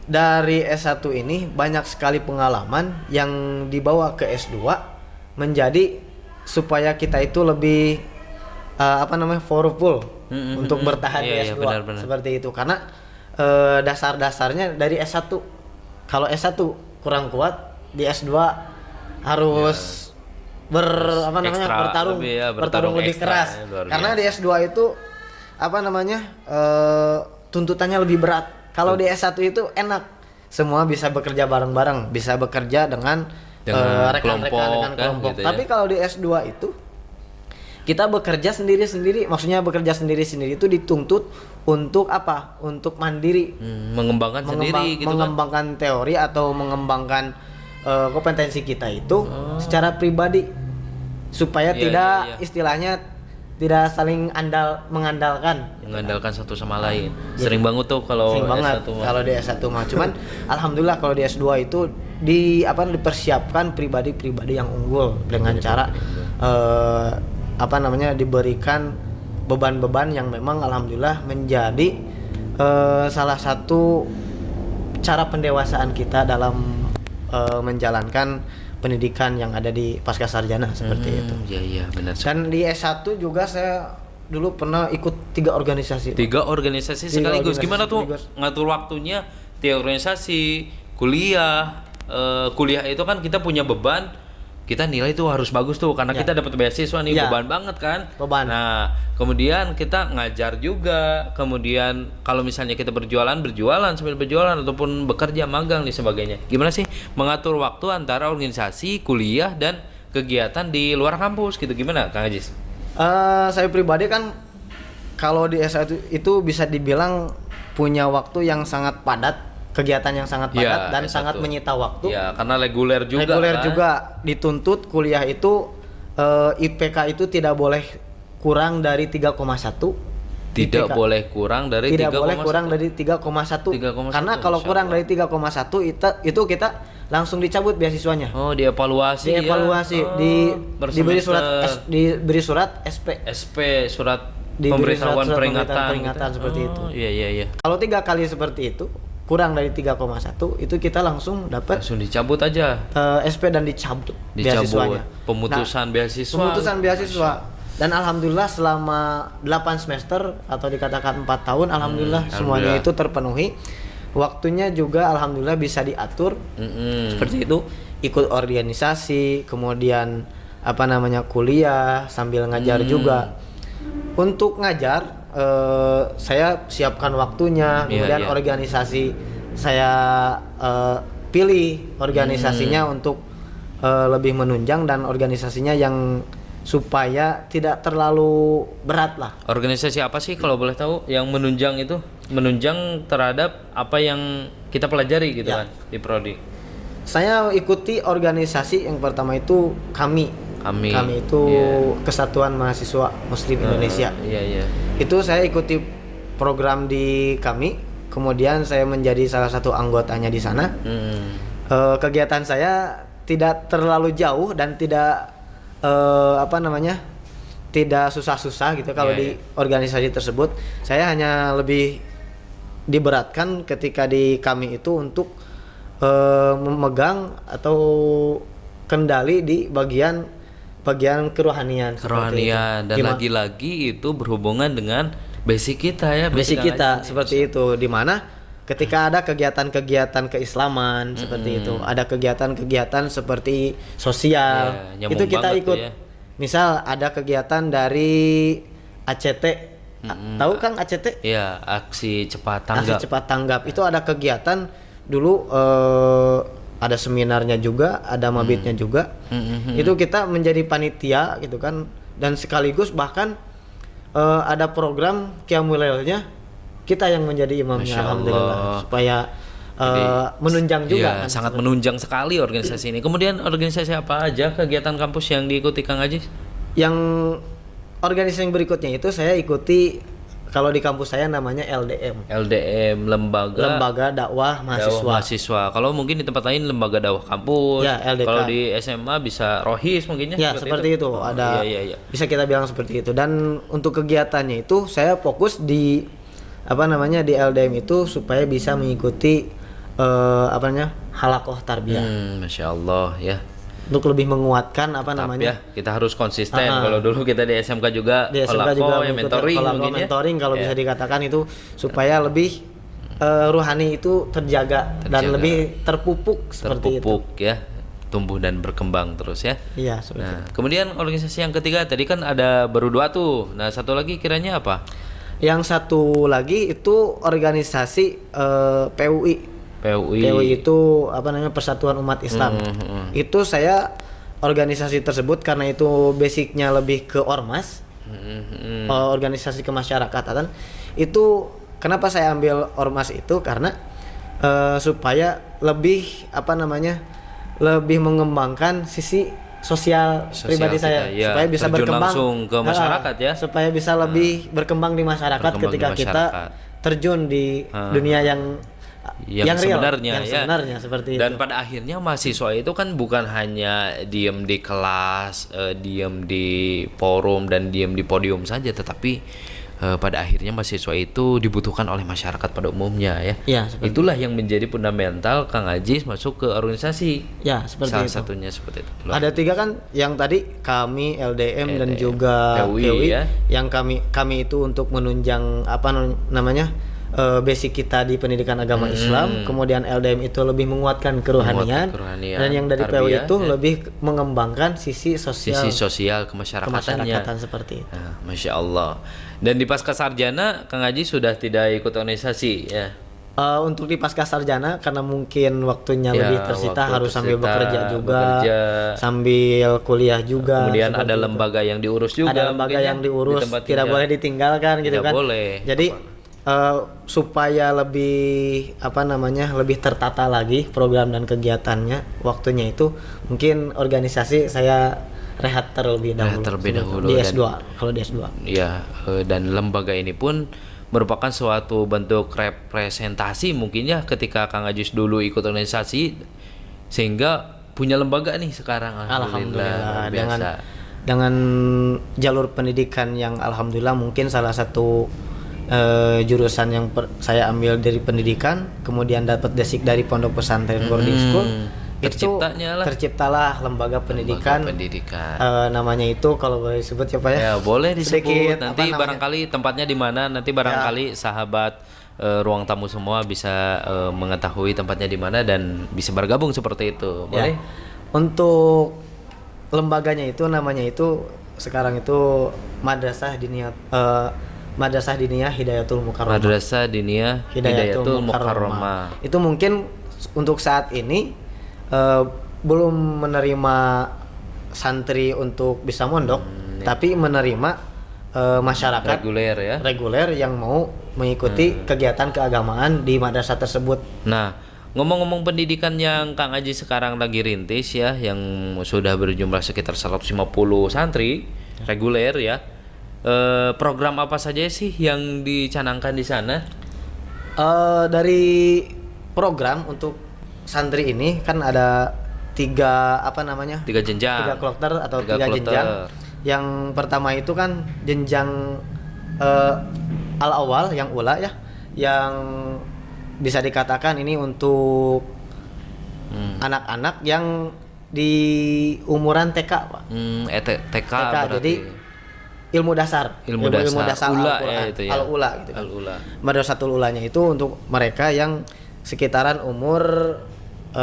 dari S1 ini banyak sekali pengalaman yang dibawa ke S2 menjadi supaya kita itu lebih powerful untuk bertahan di S2 benar. Seperti itu, karena dasar-dasarnya dari S1. Kalau S1 kurang kuat, di S2 harus bertarung lebih keras. Karena di S2 itu tuntutannya lebih berat. Kalau di S1 itu enak, semua bisa bekerja bareng-bareng, bisa bekerja dengan rekan-rekan dengan kelompok. Gitu Tapi kalau di S2 itu kita bekerja sendiri-sendiri, maksudnya bekerja sendiri-sendiri itu dituntut untuk apa? Untuk mandiri, mengembangkan sendiri gitu mengembangkan teori atau mengembangkan kompetensi kita itu secara pribadi supaya tidak istilahnya tidak saling mengandalkan satu sama lain. Sering banget tuh kalau S1 kalau di S1 mah. Cuman alhamdulillah kalau di S2 itu dipersiapkan pribadi-pribadi yang unggul dengan cara diberikan beban-beban yang memang alhamdulillah menjadi salah satu cara pendewasaan kita dalam menjalankan pendidikan yang ada di pasca sarjana seperti itu. Iya benar. Dan di S1 juga saya dulu pernah ikut 3 organisasi. 3 organisasi sekaligus. Gimana tuh ngatur waktunya? 3 organisasi, kuliah itu kan kita punya beban, kita nilai itu harus bagus tuh karena kita dapat beasiswa nih, beban banget kan. Nah, kemudian kita ngajar juga, kemudian kalau misalnya kita berjualan sambil berjualan ataupun bekerja magang dan sebagainya. Gimana sih mengatur waktu antara organisasi, kuliah dan kegiatan di luar kampus gitu, gimana Kang Ajis? Saya pribadi kan kalau di S1 itu bisa dibilang punya waktu yang sangat padat, kegiatan yang sangat padat dan S1 sangat menyita waktu. Ya, karena reguler juga juga dituntut kuliah itu IPK itu tidak boleh kurang dari 3,1. Tidak boleh kurang dari 3,1. Karena kalau kurang dari 3,1 itu kita langsung dicabut beasiswanya. Oh, dievaluasi. Diberi surat SP, surat pemberitahuan peringatan seperti itu. Iya. Kalau 3 kali seperti itu kurang dari 3,1 itu kita langsung dicabut aja SP dan dicabut beasiswanya. Pemutusan beasiswa. Dan alhamdulillah selama 8 semester atau dikatakan 4 tahun alhamdulillah semuanya itu terpenuhi. Waktunya juga alhamdulillah bisa diatur. Seperti itu, ikut organisasi, kemudian kuliah sambil ngajar juga. Untuk ngajar saya siapkan waktunya, kemudian organisasi saya pilih organisasinya untuk lebih menunjang dan organisasinya yang supaya tidak terlalu berat lah. Organisasi apa sih kalau boleh tahu yang menunjang itu? Menunjang terhadap apa yang kita pelajari gitu kan di prodi. Saya ikuti organisasi yang pertama itu kami itu Kesatuan Mahasiswa Muslim Indonesia. Itu saya ikuti program di kami, kemudian saya menjadi salah satu anggotanya di sana. Kegiatan saya tidak terlalu jauh dan tidak tidak susah-susah gitu kalau di organisasi tersebut. Saya hanya lebih diberatkan ketika di kami itu untuk memegang atau kendali di bagian kerohanian dan lagi-lagi itu berhubungan dengan basic kita ya, basic kita seperti itu, di mana ketika ada kegiatan-kegiatan keislaman seperti itu, ada kegiatan-kegiatan seperti sosial, itu kita ikut. Misal ada kegiatan dari ACT, tahu Kang ACT? Iya, aksi cepat tanggap. Itu ada kegiatan dulu, ada seminarnya juga, ada mabitnya juga. Itu kita menjadi panitia gitu kan, dan sekaligus bahkan ada program Qiyamul Lailnya kita yang menjadi imamnya, alhamdulillah, supaya menunjang juga. Sangat menunjang sekali organisasi ini. Kemudian organisasi apa aja kegiatan kampus yang diikuti Kang Ajis? Yang organisasi yang berikutnya itu saya ikuti, kalau di kampus saya namanya LDM, Lembaga Dakwah Mahasiswa. Kalau mungkin di tempat lain Lembaga Dakwah Kampus. LDK. Kalau di SMA bisa Rohis mungkinnya. Seperti itu. Ada. Bisa kita bilang seperti itu. Dan untuk kegiatannya itu saya fokus di di LDM itu supaya bisa mengikuti halakoh tarbiyah. Masya Allah ya. Untuk lebih menguatkan kita harus konsisten. Kalau dulu kita di SMK juga mentoring kalau bisa dikatakan itu supaya lebih ruhani itu terjaga dan lebih terpupuk seperti itu ya, tumbuh dan berkembang terus ya. Iya, seperti itu. Kemudian organisasi yang ketiga tadi kan ada baru 2 tuh. Nah, satu lagi kiranya apa? Yang satu lagi itu organisasi PUI. PUI itu apa namanya, Persatuan Umat Islam. Itu saya organisasi tersebut karena itu basicnya lebih ke ormas, organisasi kemasyarakatan. Itu kenapa saya ambil ormas itu karena supaya lebih apa namanya, lebih mengembangkan sisi sosial pribadi saya, ya, supaya bisa berkembang langsung ke masyarakat ya, supaya bisa lebih berkembang di masyarakat ketika kita terjun di dunia yang real, sebenarnya, yang sebenarnya seperti itu. Dan pada akhirnya mahasiswa itu kan bukan hanya diem di kelas, diem di forum dan diem di podium saja, tetapi pada akhirnya mahasiswa itu dibutuhkan oleh masyarakat pada umumnya ya. Ya, itulah yang menjadi fundamental Kang Ajis masuk ke organisasi. Ya, seperti salah itu. Satunya seperti itu. Ada 3 kan, yang tadi kami LDM dan juga PUI ya. Yang kami itu untuk menunjang apa namanya, basic kita di pendidikan agama Islam. Kemudian LDM itu lebih menguatkan kerohanian. Dan yang dari PUI itu lebih mengembangkan sisi sosial kemasyarakatan seperti itu. Nah, Masya Allah. Dan di pasca sarjana Kang Haji sudah tidak ikut organisasi ya? Untuk di pasca sarjana karena mungkin waktunya lebih tersita, harus sambil bekerja juga, sambil kuliah juga. Kemudian ada lembaga yang diurus juga. Ada lembaga yang diurus, tidak boleh ditinggalkan gitu kan. Boleh. Jadi supaya lebih apa namanya, lebih tertata lagi program dan kegiatannya, waktunya itu mungkin organisasi saya rehat terlebih dahulu di S2, kalau di S2. Iya, dan lembaga ini pun merupakan suatu bentuk representasi mungkin ya, ketika Kang Ajis dulu ikut organisasi sehingga punya lembaga nih sekarang. Alhamdulillah dengan jalur pendidikan yang alhamdulillah mungkin salah satu jurusan yang saya ambil dari pendidikan, kemudian dapat basic dari pondok pesantren boarding school. Terciptalah lembaga pendidikan. Namanya itu kalau boleh disebut ya Pak ya? Ya boleh disebut. Nanti barangkali tempatnya di mana, nanti barangkali sahabat ruang tamu semua bisa mengetahui tempatnya di mana dan bisa bergabung seperti itu. Boleh? Ya. Untuk lembaganya itu namanya itu sekarang itu Madrasah Diniyah Hidayatul Mukarramah. Madrasah Diniyah Hidayatul Mukarramah. Itu mungkin untuk saat ini belum menerima santri untuk bisa mondok, tapi menerima masyarakat reguler yang mau mengikuti kegiatan keagamaan di madrasah tersebut. Nah, ngomong-ngomong pendidikan yang Kang Aji sekarang lagi rintis ya, yang sudah berjumlah sekitar 150 santri reguler ya, program apa saja sih yang dicanangkan di sana? Dari program untuk santri ini kan ada 3 jenjang, 3 kloter atau 3 jenjang. Yang pertama itu kan jenjang al-awal, yang ula ya, yang bisa dikatakan ini untuk anak-anak yang di umuran TK Pak. TK jadi ilmu dasar ula Al-Quran, ya, itu ya. Al-ula gitu. Madrasatul ulanya itu untuk mereka yang sekitaran umur 4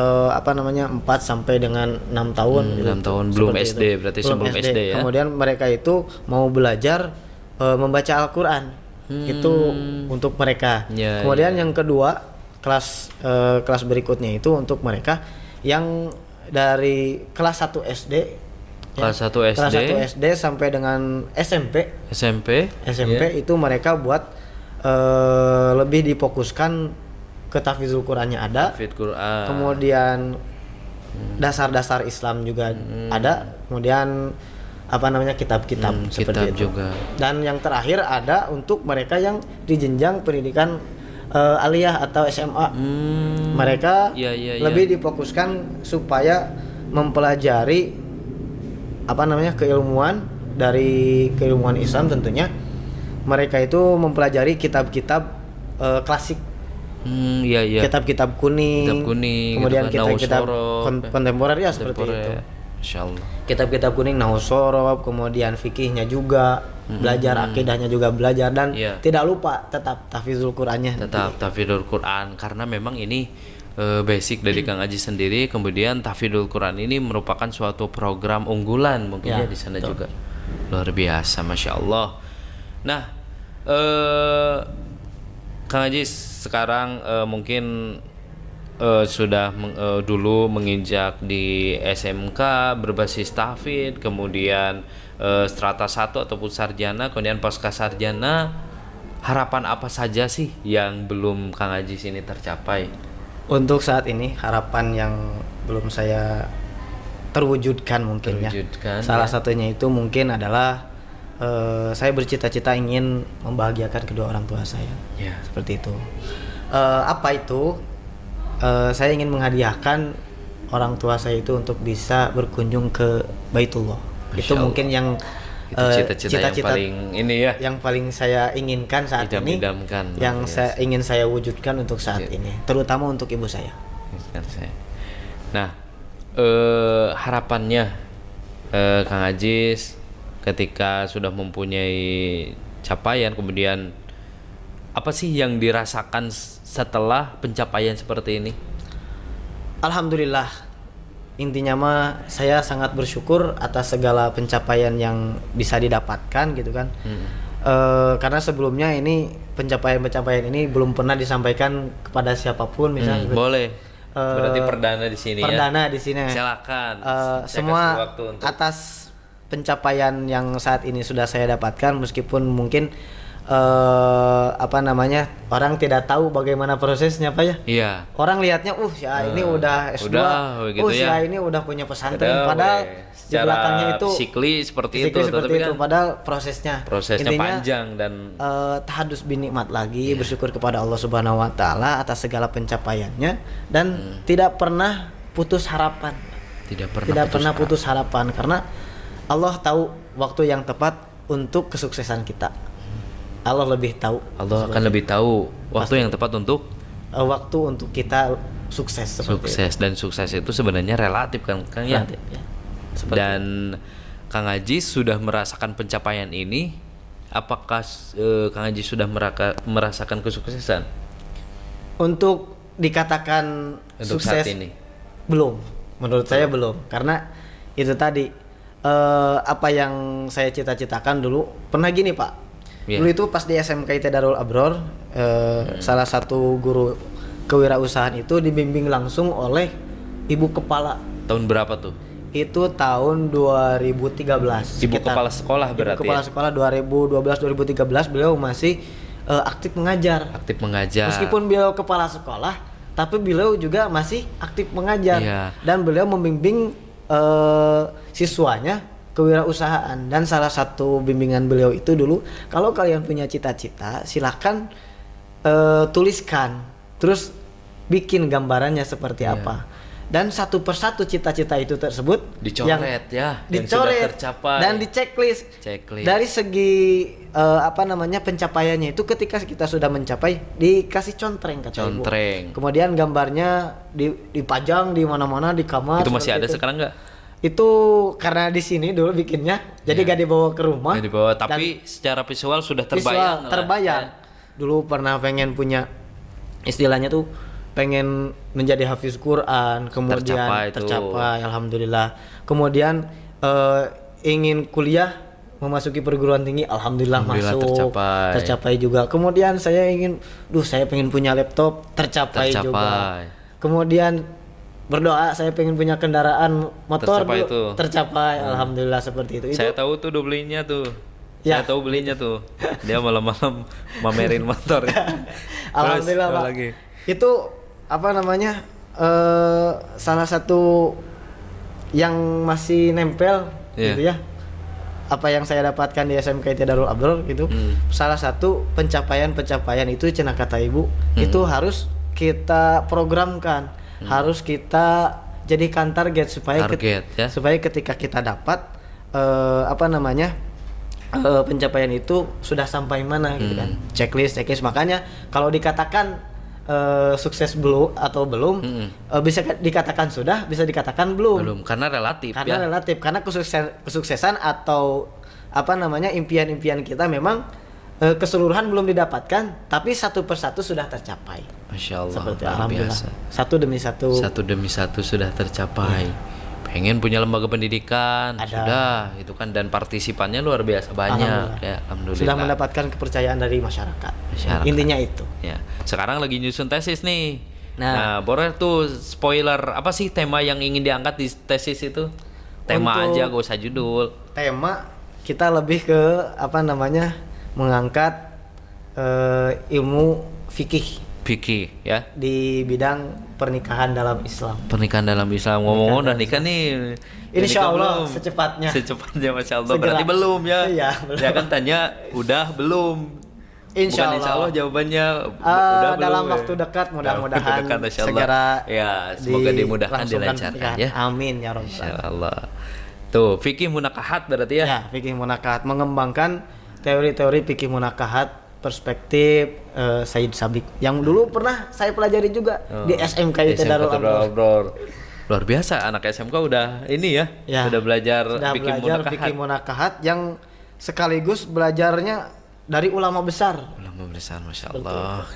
sampai dengan 6 tahun. 6 tahun belum SD itu. Berarti sebelum SD ya. Kemudian mereka itu mau belajar membaca Al-Qur'an. Itu untuk mereka. Kemudian yang kedua, kelas berikutnya itu untuk mereka yang dari kelas 1 SD. Kelas 1 SD sampai dengan SMP itu mereka buat lebih difokuskan ke tahfidzul Qur'annya ada. Kemudian dasar-dasar Islam juga ada. Kemudian kitab-kitab seperti itu juga. Dan yang terakhir ada untuk mereka yang di jenjang pendidikan aliyah atau SMA. Mereka lebih difokuskan supaya mempelajari keilmuan dari keilmuan Islam tentunya. Mereka itu mempelajari kitab-kitab klasik. Kitab-kitab kuning, kemudian gitu kan, kitab-kitab kontemporer ya seperti itu. Insyaallah. Kitab-kitab kuning Nahusorob, kemudian fikihnya juga belajar, akidahnya juga belajar, dan tidak lupa tetap tahfidzul Qur'annya. Tetap tahfidzul Qur'an, karena memang ini basic dari Kang Aji sendiri. Kemudian tahfidzul Qur'an ini merupakan suatu program unggulan mungkin di sana juga. Luar biasa, Masya Allah. Nah, Kang Aji sekarang mungkin dulu menginjak di SMK berbasis tahfidz, kemudian strata 1 ataupun sarjana, kemudian pasca sarjana, harapan apa saja sih yang belum Kang Ajis ini tercapai? Untuk saat ini harapan yang belum saya terwujudkan mungkin salah satunya itu mungkin adalah saya bercita-cita ingin membahagiakan kedua orang tua saya. Seperti itu. Apa itu? Saya ingin menghadiahkan orang tua saya itu untuk bisa berkunjung ke Baitullah. Itu mungkin yang cita-cita yang paling ini ya, yang paling saya inginkan saat ini, yang ingin saya wujudkan untuk saat ini, terutama untuk ibu saya. Nah, harapannya Kang Ajis ketika sudah mempunyai capaian, kemudian apa sih yang dirasakan setelah pencapaian seperti ini? Alhamdulillah, intinya mah saya sangat bersyukur atas segala pencapaian yang bisa didapatkan gitu kan. Karena sebelumnya ini pencapaian ini belum pernah disampaikan kepada siapapun misalnya. Boleh. Berarti perdana di sini. Perdana di sini. Silakan. Semua atas pencapaian yang saat ini sudah saya dapatkan, meskipun mungkin orang tidak tahu bagaimana prosesnya Pak ya. Iya. Orang lihatnya ini udah S2, gitu ini udah punya pesantren, padahal di belakangnya itu seperti itu kan, padahal prosesnya intinya, panjang dan tahadus binikmat lagi, bersyukur kepada Allah Subhanahu wa taala atas segala pencapaiannya dan tidak pernah putus harapan. Tidak pernah putus harapan karena Allah tahu waktu yang tepat untuk kesuksesan kita. Allah lebih tahu. Allah akan lebih tahu waktu yang tepat untuk kita sukses. Dan sukses itu sebenarnya relatif kan, Kang ya. Dan Kang Ajis sudah merasakan pencapaian ini. Apakah Kang Ajis sudah merasakan kesuksesan? Untuk dikatakan untuk sukses saat ini belum. Menurut saya belum. Karena itu tadi apa yang saya cita-citakan dulu pernah gini Pak. Dulu itu pas di SMK IT Darul Abror, salah satu guru kewirausahaan itu dibimbing langsung oleh ibu kepala. Tahun berapa tuh? Itu tahun 2013. Ibu kepala sekolah berarti. Ibu kepala sekolah 2012-2013 beliau masih aktif mengajar. Meskipun beliau kepala sekolah, tapi beliau juga masih aktif mengajar. Dan beliau membimbing siswanya kewirausahaan, dan salah satu bimbingan beliau itu dulu, kalau kalian punya cita-cita silahkan tuliskan, terus bikin gambarannya seperti apa, dan satu persatu cita-cita itu tersebut dicoret dan di checklist. Dari segi pencapaiannya itu ketika kita sudah mencapai dikasih contreng kata ibu. Kemudian gambarnya dipajang di mana-mana di kamar. Itu masih ada sekarang nggak? Itu karena di sini dulu bikinnya, jadi gak dibawa ke rumah. Tapi secara visual sudah terbayang. Dulu pernah pengen punya, istilahnya tuh pengen menjadi hafiz Quran, kemudian tercapai alhamdulillah. Kemudian ingin kuliah, memasuki perguruan tinggi, alhamdulillah masuk, tercapai juga. Kemudian saya pengen punya laptop, tercapai juga. Kemudian berdoa saya pengen punya kendaraan motor, tercapai alhamdulillah seperti itu. Saya tahu tuh belinya tuh. Saya tahu belinya tuh. Dia malam-malam mamerin motor. Alhamdulillah Pak. Itu salah satu yang masih nempel gitu ya. Apa yang saya dapatkan di SMK IT Darul Abror gitu. Salah satu pencapaian itu cenah kata ibu, itu harus kita programkan. Harus kita jadikan target supaya ketika kita dapat pencapaian itu sudah sampai mana gitu kan. Checklist. Makanya kalau dikatakan sukses belum bisa dikatakan sudah, bisa dikatakan belum karena relatif. Karena kesuksesan atau impian-impian kita memang keseluruhan belum didapatkan, tapi satu persatu sudah tercapai. Masya Allah, seperti luar biasa. Satu demi satu sudah tercapai. Pengen punya lembaga pendidikan, sudah itu kan, dan partisipannya luar biasa banyak. Alhamdulillah. Sudah mendapatkan kepercayaan dari masyarakat. Intinya itu. Sekarang lagi nyusun tesis nih. Nah, boleh tuh spoiler apa sih tema yang ingin diangkat di tesis itu? Tema Untuk aja, gak usah judul. tema kita lebih ke apa namanya mengangkat ilmu fikih Fikih ya. di bidang pernikahan dalam Islam. Pernikahan dalam Islam. Ngomong-ngomong udah nikah nih. Udah Insya nikah Allah belum? secepatnya. Secepatnya Masya Allah. Segera. Berarti belum ya? Iya, belum. Ya kan tanya udah belum. Insya Bukan Insya Allah Allah. jawabannya udah belum. Dalam ya? waktu dekat mudah-mudahan Dalam waktu dekat, Masya Allah. segera Ya semoga dimudahkan dilangsungkan dilancarkan pernikahan. ya. Amin ya Rabbal Insya alamin. Allah. Tuh fikih munakahat berarti ya. Ya, fikih munakahat mengembangkan teori-teori fikih munakahat perspektif Sayyid Sabiq yang dulu pernah saya pelajari juga di SMK SMK Darul Amror. Amror. Luar biasa anak SMK udah ini ya, Ya, udah belajar Sudah fikih belajar munakahat. fikih munakahat yang sekaligus belajarnya dari ulama besar. Ulama besar Masya Allah.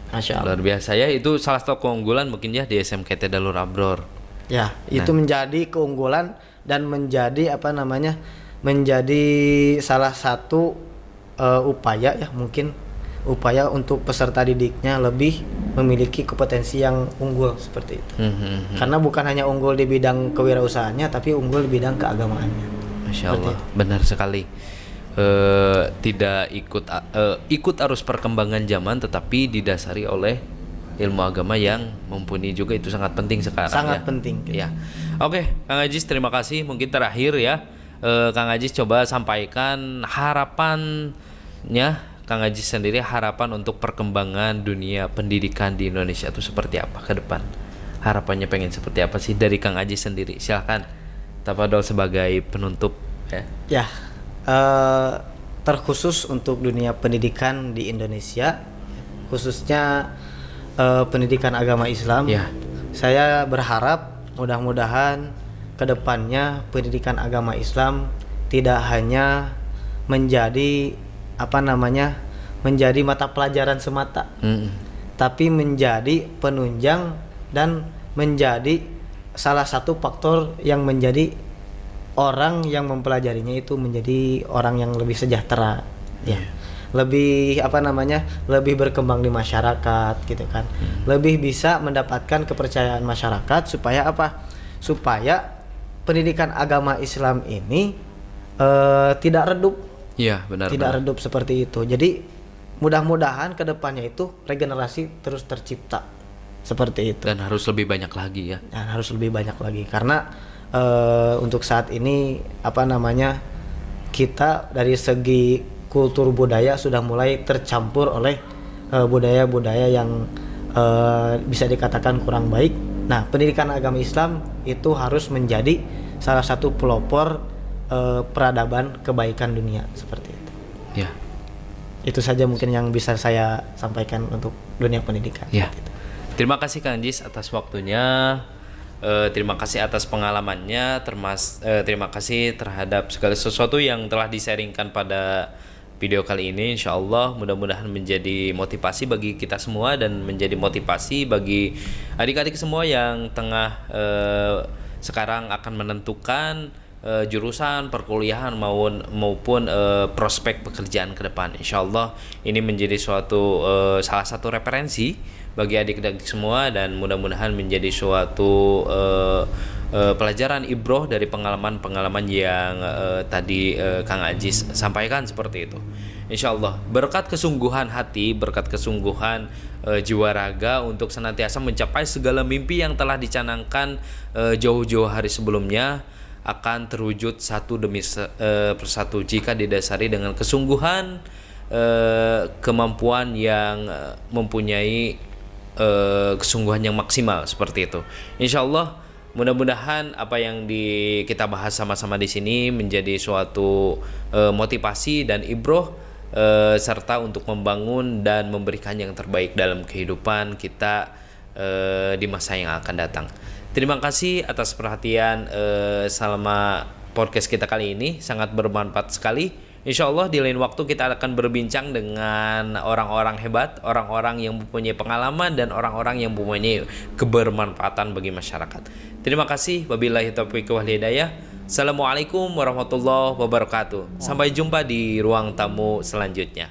Masya Allah. Luar biasa ya, itu salah satu keunggulan mungkin ya di SMK Darul Amror. Ya, itu menjadi keunggulan dan menjadi apa namanya? Menjadi salah satu upaya ya mungkin upaya untuk peserta didiknya lebih memiliki kompetensi yang unggul seperti itu. Karena bukan hanya unggul di bidang kewirausahaannya tapi unggul di bidang keagamaannya. Masya Allah, benar sekali. Tidak ikut arus perkembangan zaman tetapi didasari oleh ilmu agama yang mumpuni juga, itu sangat penting sekarang. Sangat ya. penting. Ya. Oke, Kang Ajis terima kasih. Mungkin terakhir ya, Kang Ajis coba sampaikan harapannya Kang Ajis sendiri, harapan untuk perkembangan dunia pendidikan di Indonesia itu seperti apa ke depan? Harapannya pengen seperti apa sih dari Kang Ajis sendiri? Silahkan tafadhol sebagai penutup ya. Ya, terkhusus untuk dunia pendidikan di Indonesia, khususnya pendidikan agama Islam. Ya. Saya berharap mudah-mudahan kedepannya pendidikan agama Islam tidak hanya menjadi menjadi mata pelajaran semata, tapi menjadi penunjang dan menjadi salah satu faktor yang menjadi orang yang mempelajarinya itu menjadi orang yang lebih sejahtera, ya, lebih lebih berkembang di masyarakat gitu kan, lebih bisa mendapatkan kepercayaan masyarakat supaya supaya pendidikan agama Islam ini tidak redup. Iya, benar. Tidak redup seperti itu. Jadi mudah-mudahan kedepannya itu regenerasi terus tercipta seperti itu. Dan harus lebih banyak lagi ya. Dan harus lebih banyak lagi karena untuk saat ini kita dari segi kultur budaya sudah mulai tercampur oleh budaya-budaya yang bisa dikatakan kurang baik. Nah, pendidikan agama Islam itu harus menjadi salah satu pelopor peradaban kebaikan dunia seperti itu. Ya. Itu saja mungkin yang bisa saya sampaikan untuk dunia pendidikan. Ya. Terima kasih Kang Jis atas waktunya. Terima kasih atas pengalamannya. Terima kasih terhadap segala sesuatu yang telah di-sharingkan pada video kali ini. Insya Allah mudah-mudahan menjadi motivasi bagi kita semua dan menjadi motivasi bagi adik-adik semua yang tengah sekarang akan menentukan jurusan perkuliahan maupun prospek pekerjaan ke depan. Insya Allah ini menjadi salah satu referensi bagi adik-adik semua dan mudah-mudahan menjadi suatu pelajaran ibroh dari pengalaman-pengalaman yang tadi Kang Ajis sampaikan seperti itu. Insya Allah berkat kesungguhan hati, berkat kesungguhan jiwa raga untuk senantiasa mencapai segala mimpi yang telah dicanangkan jauh-jauh hari sebelumnya akan terwujud satu demi persatu jika didasari dengan kesungguhan, kemampuan yang mempunyai kesungguhan yang maksimal seperti itu. Insya Allah mudah-mudahan apa yang kita bahas sama-sama di sini menjadi suatu motivasi dan ibroh serta untuk membangun dan memberikan yang terbaik dalam kehidupan kita di masa yang akan datang. Terima kasih atas perhatian selama podcast kita kali ini, sangat bermanfaat sekali. Insya Allah di lain waktu kita akan berbincang dengan orang-orang hebat, orang-orang yang mempunyai pengalaman dan orang-orang yang mempunyai kebermanfaatan bagi masyarakat. Terima kasih. Wabillahi taufiq wal hidayah. Assalamualaikum warahmatullahi wabarakatuh. Sampai jumpa di ruang tamu selanjutnya.